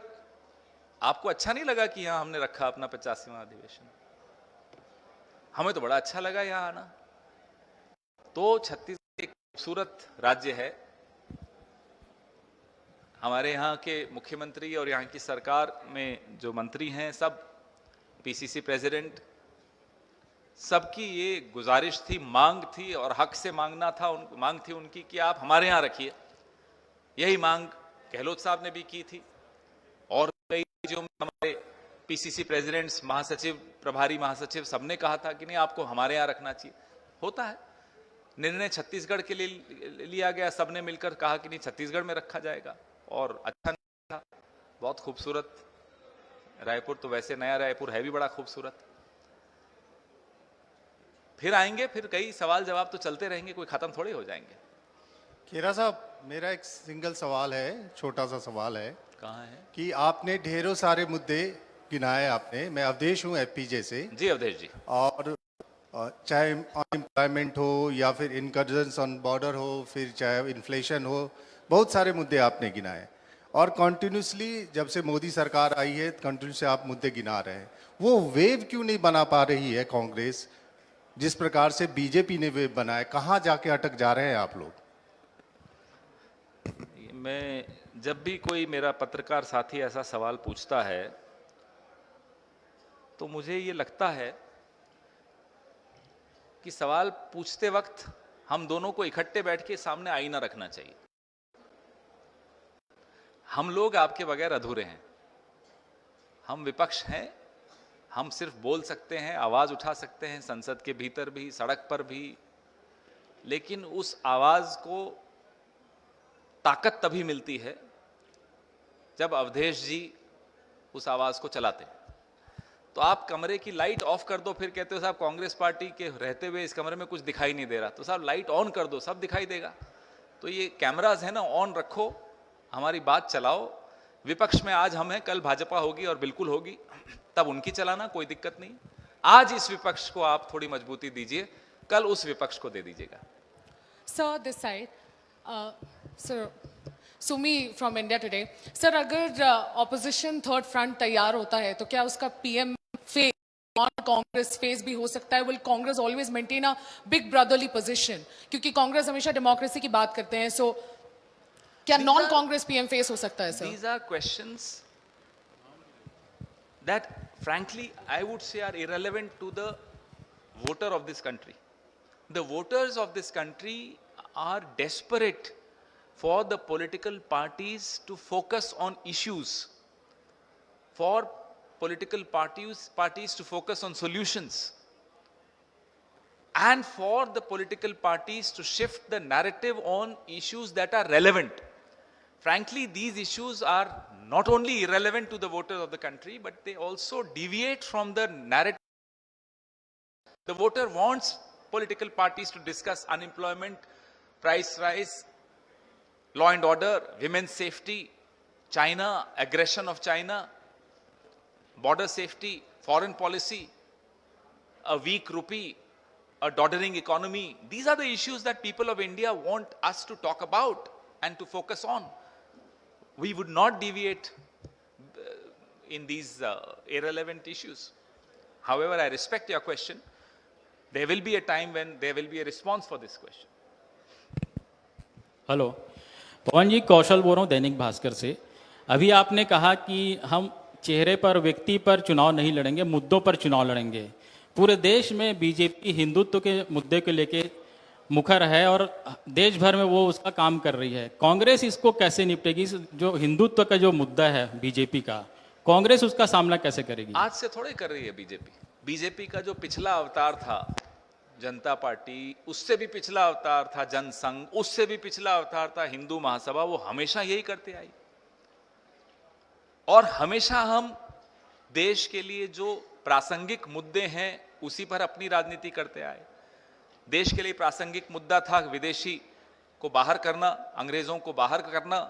आपको अच्छा नहीं लगा कि यहां हमने रखा अपना 85वां अधिवेशन? हमें तो बड़ा अच्छा लगा यहां आना। तो छत्तीसगढ़ एक खूबसूरत राज्य है। हमारे यहाँ के मुख्यमंत्री और यहाँ की सरकार में जो मंत्री हैं, सब पीसीसी प्रेसिडेंट, सबकी ये गुजारिश थी, मांग थी, और हक से मांगना था, मांग थी उनकी कि आप हमारे यहाँ रखिए। यही मांग गहलोत साहब ने भी की थी, और कई राज्यों में हमारे पीसीसी प्रेसिडेंट्स, महासचिव, प्रभारी महासचिव सबने कहा था कि नहीं आपको हमारे यहां रखना चाहिए। होता है, निर्णय छत्तीसगढ़ के लिए लिया गया, सबने मिलकर कहा कि नहीं छत्तीसगढ़ में रखा जाएगा और अच्छा नहीं था। बहुत खूबसूरत रायपुर, तो वैसे नया रायपुर है भी बड़ा खूबसूरत। फिर आएंगे, फिर कई सवाल जवाब तो चलते रहेंगे, कोई खत्म थोड़े हो जाएंगे। खेरा साहब, मेरा एक सिंगल सवाल है, छोटा सा सवाल है। कहाँ है? कि आपने ढेरों सारे मुद्दे गिनाए आपने। मैं अवधेश हूँ एफपीजे से। जी अवधेश जी। और चाहे अनएम्प्लॉयमेंट हो या फिर इनकर्जन्स ऑन बॉर्डर हो, फिर चाहे इन्फ्लेशन हो, बहुत सारे मुद्दे आपने गिनाए। और कॉन्टिन्यूसली जब से मोदी सरकार आई है कंटिन्यूसली आप मुद्दे गिना रहे हैं। वो वेव क्यों नहीं बना पा रही है कांग्रेस, जिस प्रकार से बीजेपी ने वेव बनाया? कहाँ जाके अटक जा रहे हैं आप लोग? मैं जब भी कोई मेरा पत्रकार साथी ऐसा सवाल पूछता है तो मुझे ये लगता है कि सवाल पूछते वक्त हम दोनों को इकट्ठे बैठ के सामने आईना रखना चाहिए। हम लोग आपके बगैर अधूरे हैं। हम विपक्ष हैं, हम सिर्फ बोल सकते हैं, आवाज उठा सकते हैं, संसद के भीतर भी, सड़क पर भी, लेकिन उस आवाज को ताकत तभी मिलती है जब अवधेश जी उस आवाज को चलाते हैं। तो आप कमरे की लाइट ऑफ कर दो, फिर कहते हो साहब कांग्रेस पार्टी के रहते हुए इस कमरे में कुछ दिखाई नहीं दे रहा, तो साहब लाइट ऑन कर दो, सब दिखाई देगा। तो ये कैमरास है ना, ऑन रखो, हमारी बात चलाओ। विपक्ष में आज हम हैं, कल भाजपा होगी और बिल्कुल होगी, तब उनकी चलाना, कोई दिक्कत नहीं। आज इस विपक्ष को आप थोड़ी मजबूती दीजिए, कल उस विपक्ष को दे दीजिएगा। Sir this side, sir Sumi from India Today. Sir अगर ऑपोजिशन थर्ड फ्रंट तैयार होता है तो क्या उसका PM face non Congress face भी हो सकता है? Will Congress always maintain a big brotherly position? क्योंकि कांग्रेस हमेशा डेमोक्रेसी की बात करते हैं, सो क्या नॉन कांग्रेस पीएम फेस हो सकता है? Sir These are questions that frankly I would say are irrelevant to the voter of this country. The voters of this country are desperate for the political parties to focus on issues, for political parties to focus on solutions, and for the political parties to shift the narrative on issues that are relevant. Frankly, these issues are not only irrelevant to the voters of the country, but they also deviate from the narrative. The voter wants political parties to discuss unemployment, price rise, law and order, women's safety, China, aggression of China, border safety, foreign policy, a weak rupee, a doddering economy. These are the issues that people of India want us to talk about and to focus on. We would not deviate in these irrelevant issues. However, I respect your question. There will be a time when there will be a response for this question. Hello Pawan ji, Kaushal बोल रहा हूँ दैनिक भास्कर से। अभी आपने कहा कि हम चेहरे पर, व्यक्ति पर चुनाव नहीं लड़ेंगे, मुद्दों पर चुनाव लड़ेंगे। पूरे देश में बीजेपी हिंदुत्व के मुद्दे को लेके मुखर है और देश भर में वो उसका काम कर रही है। कांग्रेस इसको कैसे निपटेगी? जो हिंदुत्व का जो मुद्दा है बीजेपी का, कांग्रेस उसका सामना कैसे करेगी? आज से थोड़े कर रही है बीजेपी। बीजेपी का जो पिछला अवतार था जनता पार्टी, उससे भी पिछला अवतार था जनसंघ, उससे भी पिछला अवतार था हिंदू महासभा, वो हमेशा यही करते आई। और हमेशा हम देश के लिए जो प्रासंगिक मुद्दे हैं उसी पर अपनी राजनीति करते आए। देश के लिए प्रासंगिक मुद्दा था विदेशी को बाहर करना, अंग्रेजों को बाहर करना।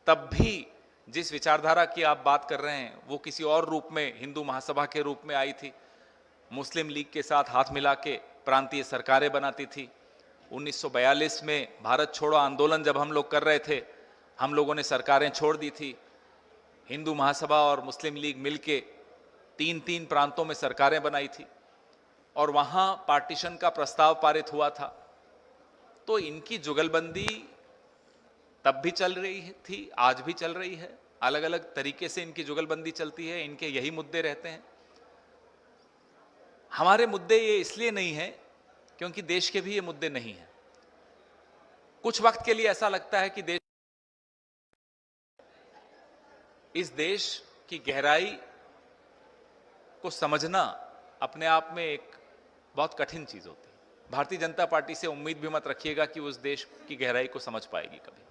तब भी जिस विचारधारा की आप बात कर रहे हैं वो किसी और रूप में, हिंदू महासभा के रूप में आई थी। मुस्लिम लीग के साथ हाथ मिला के प्रांतीय सरकारें बनाती थी। 1942 में भारत छोड़ो आंदोलन जब हम लोग कर रहे थे, हम लोगों ने सरकारें छोड़ दी थी। हिंदू महासभा और मुस्लिम लीग मिलके 3-3 प्रांतों में सरकारें बनाई थी और वहां पार्टीशन का प्रस्ताव पारित हुआ था। तो इनकी जुगलबंदी तब भी चल रही थी, आज भी चल रही है। अलग अलग तरीके से इनकी जुगलबंदी चलती है, इनके यही मुद्दे रहते हैं। हमारे मुद्दे ये इसलिए नहीं है क्योंकि देश के भी ये मुद्दे नहीं हैं। कुछ वक्त के लिए ऐसा लगता है कि इस देश की गहराई को समझना अपने आप में एक बहुत कठिन चीज होती है। भारतीय जनता पार्टी से उम्मीद भी मत रखिएगा कि उस देश की गहराई को समझ पाएगी कभी।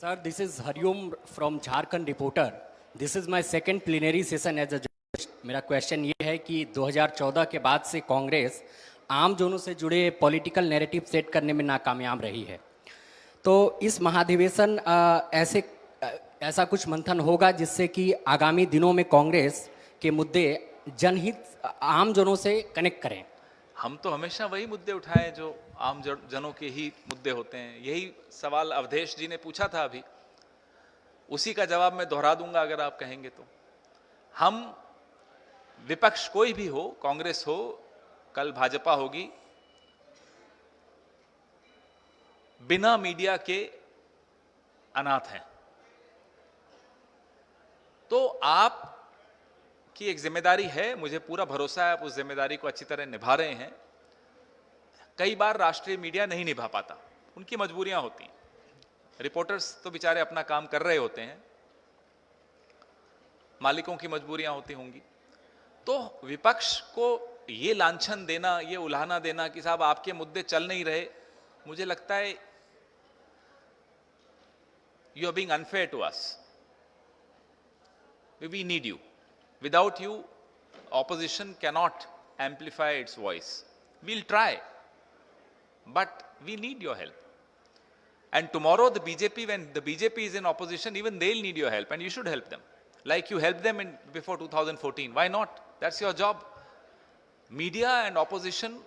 Sir, this is Hariom from Jharkhand Reporter. This is my second plenary session as a journalist. मेरा क्वेश्चन ये है कि 2014 के बाद से कांग्रेस आम जनों से जुड़े पॉलिटिकल नैरेटिव सेट करने में नाकामयाब रही है। तो इस महाधिवेशन ऐसा कुछ मंथन होगा जिससे कि आगामी दिनों में कांग्रेस के मुद्दे जनहित आम जनों से कनेक्ट करें। हम तो हमेशा वही मुद्दे उठाए जो आम जनों के ही मुद्दे होते हैं। यही सवाल अवधेश जी ने पूछा था अभी, उसी का जवाब मैं दोहरा दूंगा अगर आप कहेंगे तो। हम विपक्ष कोई भी हो, कांग्रेस हो, कल भाजपा होगी, बिना मीडिया के अनाथ हैं। तो आप की एक जिम्मेदारी है, मुझे पूरा भरोसा है आप उस जिम्मेदारी को अच्छी तरह निभा रहे हैं। कई बार राष्ट्रीय मीडिया नहीं निभा पाता, उनकी मजबूरियां होती हैं। रिपोर्टर्स तो बेचारे अपना काम कर रहे होते हैं, मालिकों की मजबूरियां होती होंगी। तो विपक्ष को ये लांछन देना, ये उल्हाना देना कि साहब आपके मुद्दे चल नहीं रहे, मुझे लगता है you are being unfair to us. We need you. Without you, opposition cannot amplify its voice. We'll try, but we need your help. And tomorrow the BJP, when the BJP is in opposition, even they'll need your help, and you should help them. Like you helped them before 2014. Why not? That's your job. Media and opposition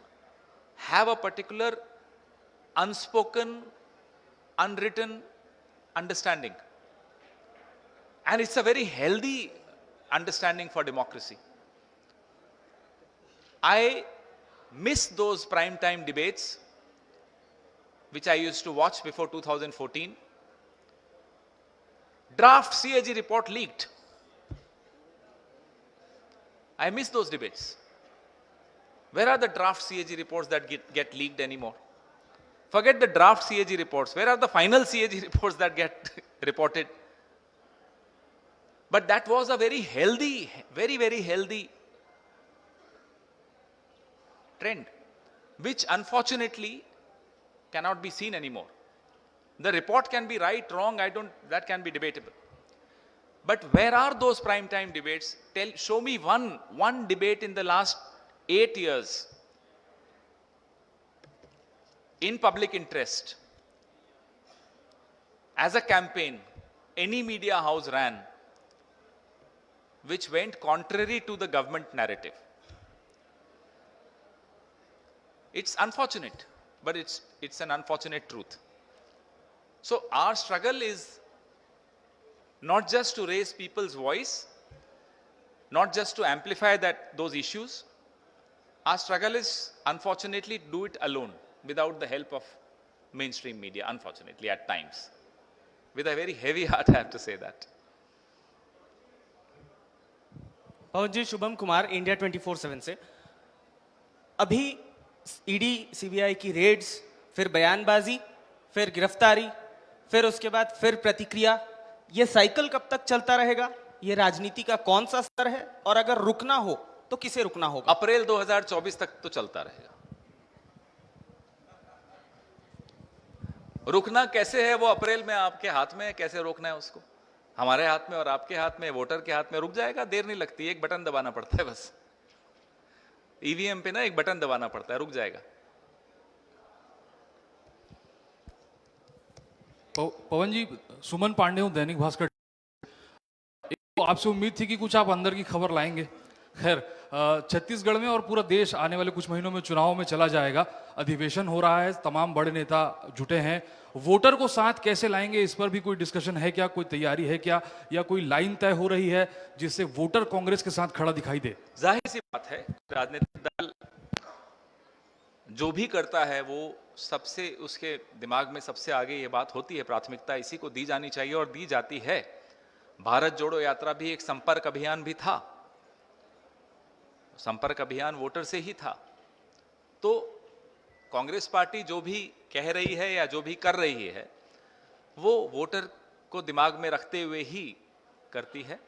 have a particular unspoken, unwritten understanding. And it's a very healthy understanding for democracy. I miss those prime time debates which I used to watch before 2014. Draft CAG report leaked. I miss those debates. Where are the draft CAG reports that get leaked anymore? Forget the draft CAG reports. Where are the final CAG reports that get reported? But that was a very healthy, very, very healthy trend, which unfortunately cannot be seen anymore. The report can be right, wrong, that can be debatable. But where are those prime time debates? Show me one debate in the last 8 years in public interest as a campaign any media house ran which went contrary to the government narrative. It's unfortunate, but it's an unfortunate truth. So our struggle is not just to raise people's voice, not just to amplify those issues. Our struggle is, unfortunately, to do it alone, without the help of mainstream media, unfortunately, at times. With a very heavy heart, I have to say that. Pawan ji, Shubham Kumar, India 24/7 से। अभी ED CBI की Reds, फिर बयानबाजी, फिर गिरफ्तारी, फिर उसके बाद फिर प्रतिक्रिया, ये साइकिल कब तक चलता रहेगा? ये राजनीति का कौन सा स्तर है? और अगर रुकना हो तो किसे रुकना होगा? अप्रैल 2024 तक तो चलता रहेगा। रुकना कैसे है वो अप्रैल में आपके हाथ में है, कैसे रोकना है उसको। हमारे हाथ में और आपके हाथ में, वोटर के हाथ में। रुक जाएगा, देर नहीं लगती, एक बटन दबाना पड़ता है बस। ईवीएम पे ना एक बटन दबाना पड़ता है, रुक जाएगा। पवन जी, सुमन पांडे हूं, दैनिक भास्कर। आपसे उम्मीद थी कि कुछ आप अंदर की खबर लाएंगे। खैर, छत्तीसगढ़ में और पूरा देश आने वाले कुछ महीनों में चुनाव में चला जाएगा। अधिवेशन हो रहा है, तमाम बड़े नेता जुटे हैं। वोटर को साथ कैसे लाएंगे, इस पर भी कोई डिस्कशन है क्या, कोई तैयारी है क्या, या कोई लाइन तय हो रही है जिससे वोटर कांग्रेस के साथ खड़ा दिखाई दे? जाहिर सी बात है, राजनीतिक दल जो भी करता है वो सबसे, उसके दिमाग में सबसे आगे ये बात होती है, प्राथमिकता इसी को दी जानी चाहिए और दी जाती है। भारत जोड़ो यात्रा भी एक संपर्क अभियान भी था, संपर्क अभियान वोटर से ही था। तो कांग्रेस पार्टी जो भी कह रही है या जो भी कर रही है वो वोटर को दिमाग में रखते हुए ही करती है।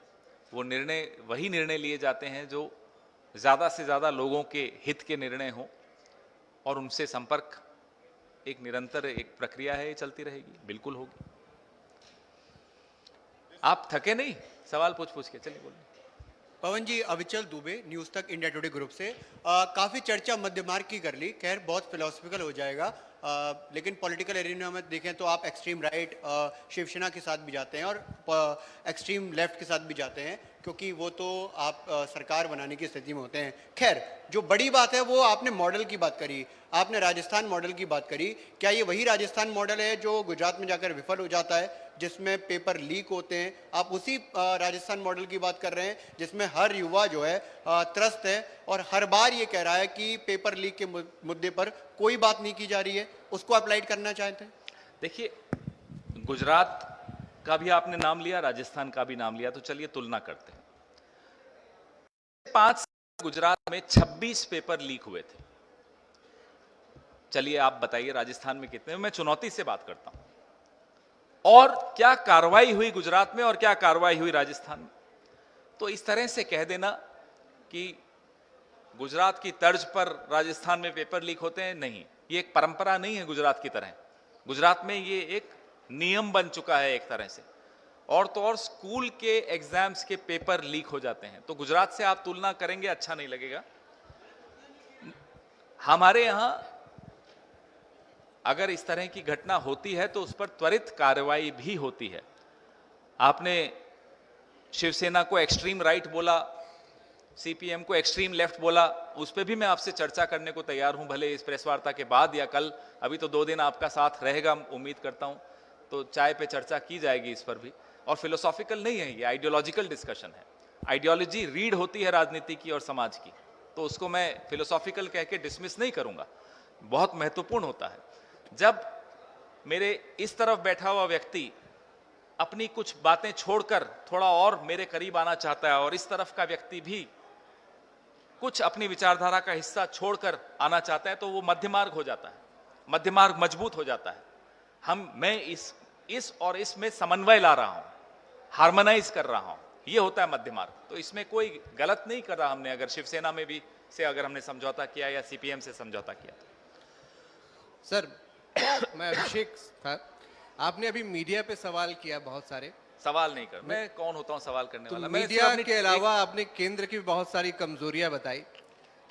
वो निर्णय वही निर्णय लिए जाते हैं जो ज़्यादा से ज़्यादा लोगों के हित के निर्णय हों, और उनसे संपर्क एक निरंतर एक प्रक्रिया है, ये चलती रहेगी, बिल्कुल होगी। आप थके नहीं सवाल पूछ के? चलिए बोलिए। पवन जी, अविचल दुबे, न्यूज तक इंडिया टुडे ग्रुप से। काफी चर्चा मध्य मार्ग की कर ली, खैर बहुत फिलोसफिकल हो जाएगा, लेकिन पॉलिटिकल एरिना में देखें तो आप एक्सट्रीम राइट शिवसेना के साथ भी जाते हैं और एक्सट्रीम लेफ्ट के साथ भी जाते हैं, क्योंकि वो तो आप सरकार बनाने की स्थिति में होते हैं। खैर, जो बड़ी बात है वो आपने मॉडल की बात करी, आपने राजस्थान मॉडल की बात करी। क्या ये वही राजस्थान मॉडल है जो गुजरात में जाकर विफल हो जाता है, जिसमें पेपर लीक होते हैं? आप उसी राजस्थान मॉडल की बात कर रहे हैं जिसमें हर युवा जो है त्रस्त है और हर बार ये कह रहा है कि पेपर लीक के मुद्दे पर कोई बात नहीं की जा रही है, उसको अप्लाइड करना चाहते हैं? देखिए, गुजरात का भी आपने नाम लिया, राजस्थान का भी नाम लिया, तो चलिए तुलना करते हैं। 5 गुजरात में 26 पेपर लीक हुए थे। चलिए आप बताइए राजस्थान में कितने? मैं चुनौती से बात करता हूं। और क्या कार्रवाई हुई गुजरात में और क्या कार्रवाई हुई राजस्थान में? तो इस तरह से कह देना कि गुजरात की तर्ज पर राजस्थान में पेपर लीक होते हैं, नहीं, ये एक परंपरा नहीं है गुजरात की तरह। गुजरात में ये एक नियम बन चुका है एक तरह से। और तो और स्कूल के एग्जाम्स के पेपर लीक हो जाते हैं, तो गुजरात से आप तुलना करेंगे अच्छा नहीं लगेगा। हमारे यहां अगर इस तरह की घटना होती है तो उस पर त्वरित कार्रवाई भी होती है। आपने शिवसेना को एक्सट्रीम राइट बोला, सीपीएम को एक्सट्रीम लेफ्ट बोला, उस पर भी मैं आपसे चर्चा करने को तैयार हूं, भले इस प्रेस वार्ता के बाद या कल। अभी तो 2 दिन आपका साथ रहेगा, उम्मीद करता हूं, तो चाय पे चर्चा की जाएगी इस पर भी। और फिलोसॉफिकल नहीं है, ये आइडियोलॉजिकल डिस्कशन है। आइडियोलॉजी रीड होती है राजनीति की और समाज की, तो उसको मैं फिलोसॉफिकल कह के डिसमिस नहीं करूंगा, बहुत महत्वपूर्ण होता है। जब मेरे इस तरफ बैठा हुआ व्यक्ति अपनी कुछ बातें छोड़कर थोड़ा और मेरे करीब आना चाहता है और इस तरफ का व्यक्ति भी कुछ अपनी विचारधारा का हिस्सा छोड़कर आना चाहता है, तो वो मध्य मार्ग हो जाता है, मध्य मार्ग मजबूत हो जाता है। मैं इस और इसमें समन्वय ला रहा हूं, हार्मोनाइज कर रहा हूं, ये होता है मध्य मार्ग। तो इसमें कोई गलत नहीं कर रहा हमने, अगर शिवसेना में भी से अगर हमने समझौता किया या सीपीएम से समझौता किया। सर, मैं अभिषेक था। आपने अभी मीडिया पे सवाल किया, बहुत सारे सवाल नहीं कर, मैं कौन होता हूं सवाल करने वाला? मीडिया के अलावा आपने केंद्र की बहुत सारी कमजोरियां बताई,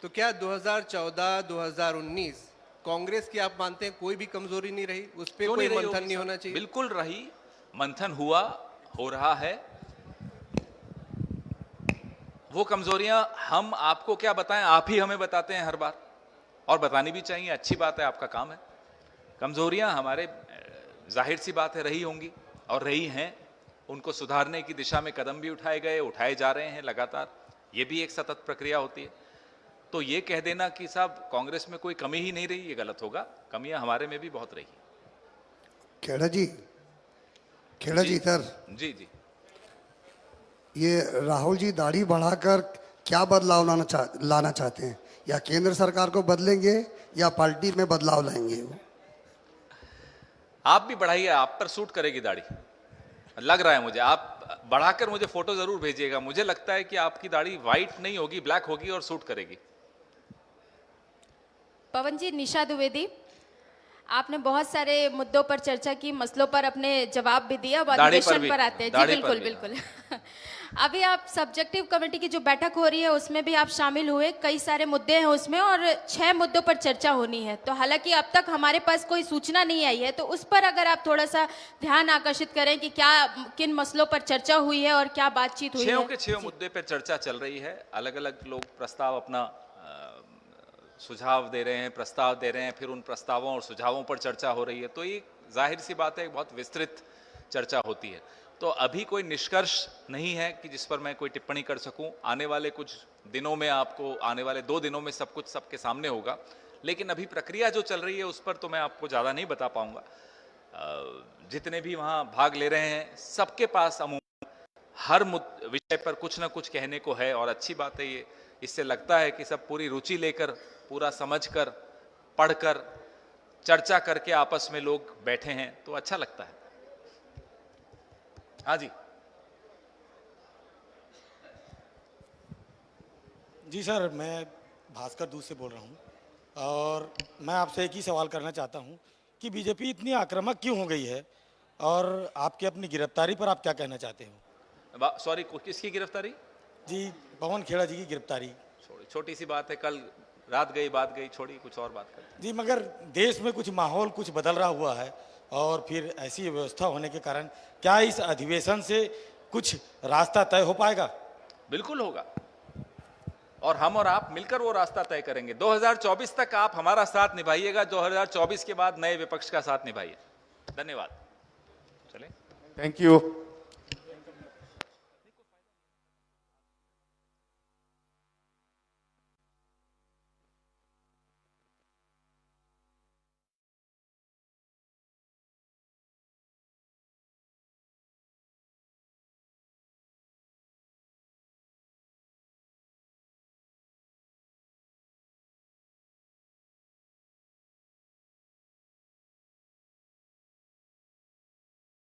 तो क्या 2014-2019 कांग्रेस की आप मानते हैं कोई भी कमजोरी नहीं रही? उस पर कोई मंथन नहीं होना चाहिए? बिल्कुल रही, मंथन हुआ, हो रहा है। वो कमजोरियां हम आपको क्या बताएं, आप ही हमें बताते हैं हर बार, और बतानी भी चाहिए, अच्छी बात है, आपका काम है। कमजोरियां हमारे जाहिर सी बात है रही होंगी और रही हैं, उनको सुधारने की दिशा में कदम भी उठाए गए, उठाए जा रहे हैं लगातार, ये भी एक सतत प्रक्रिया होती है। तो ये कह देना कि साहब कांग्रेस में कोई कमी ही नहीं रही, ये गलत होगा। कमियां हमारे में भी बहुत रही। खेड़ा जी इधर जी ये राहुल जी दाढ़ी बढ़ाकर क्या बदलाव लाना चाहते हैं? या केंद्र सरकार को बदलेंगे या पार्टी में बदलाव लाएंगे? आप भी बढ़ाइए, आप पर सूट करेगी दाढ़ी, लग रहा है मुझे। आप बढ़ाकर मुझे फोटो जरूर भेजिएगा, मुझे लगता है कि आपकी दाढ़ी व्हाइट नहीं होगी, ब्लैक होगी और सूट करेगी। पवन जी, निशा द्विवेदी, आपने बहुत सारे मुद्दों पर चर्चा की, मसलों पर अपने जवाब भी दिया, अब अधिवेशन पर आते हैं। जी बिल्कुल बिल्कुल। अभी आप सब्जेक्टिव कमेटी की जो बैठक हो रही है उसमें भी आप शामिल हुए, कई सारे मुद्दे हैं उसमें और 6 मुद्दों पर चर्चा होनी है। तो हालांकि अब तक हमारे पास कोई सूचना नहीं आई है, तो उस पर अगर आप थोड़ा सा ध्यान आकर्षित करें कि क्या किन मसलों पर चर्चा हुई है और क्या बातचीत हुई है। 6 के 6 मुद्दे पर चर्चा चल रही है, अलग अलग लोग प्रस्ताव अपना सुझाव दे रहे हैं, प्रस्ताव दे रहे हैं, फिर उन प्रस्तावों और सुझावों पर चर्चा हो रही है। तो ये जाहिर सी बात है, बहुत विस्तृत चर्चा होती है। तो अभी कोई निष्कर्ष नहीं है कि जिस पर मैं कोई टिप्पणी कर सकूं। आने वाले कुछ दिनों में आपको, आने वाले 2 दिनों में सब कुछ सबके सामने होगा, लेकिन अभी प्रक्रिया जो चल रही है उस पर तो मैं आपको ज़्यादा नहीं बता पाऊंगा। जितने भी वहाँ भाग ले रहे हैं सबके पास अमूमन हर विषय पर कुछ ना कुछ कहने को है, और अच्छी बात है ये। इससे लगता है कि सब पूरी रुचि लेकर, पूरा समझकर, पढ़कर, चर्चा करके आपस में लोग बैठे हैं, तो अच्छा लगता है। हाँ जी, जी सर, मैं भास्कर दूध से बोल रहा हूँ और मैं आपसे एक ही सवाल करना चाहता हूँ कि बीजेपी इतनी आक्रामक क्यों हो गई है और आपकी अपनी गिरफ्तारी पर आप क्या कहना चाहते हो? सॉरी, किसकी गिरफ्तारी? जी, पवन खेड़ा जी की गिरफ्तारी। छोटी सी बात है, कल रात गई बात गई, छोड़ी कुछ और बात करते। जी, मगर देश में कुछ माहौल कुछ बदल रहा हुआ है और फिर ऐसी व्यवस्था होने के कारण क्या इस अधिवेशन से कुछ रास्ता तय हो पाएगा? बिल्कुल होगा, और हम और आप मिलकर वो रास्ता तय करेंगे। 2024 तक आप हमारा साथ निभाइएगा, 2024 के बाद नए विपक्ष का साथ निभाइए। धन्यवाद। चले, थैंक यू।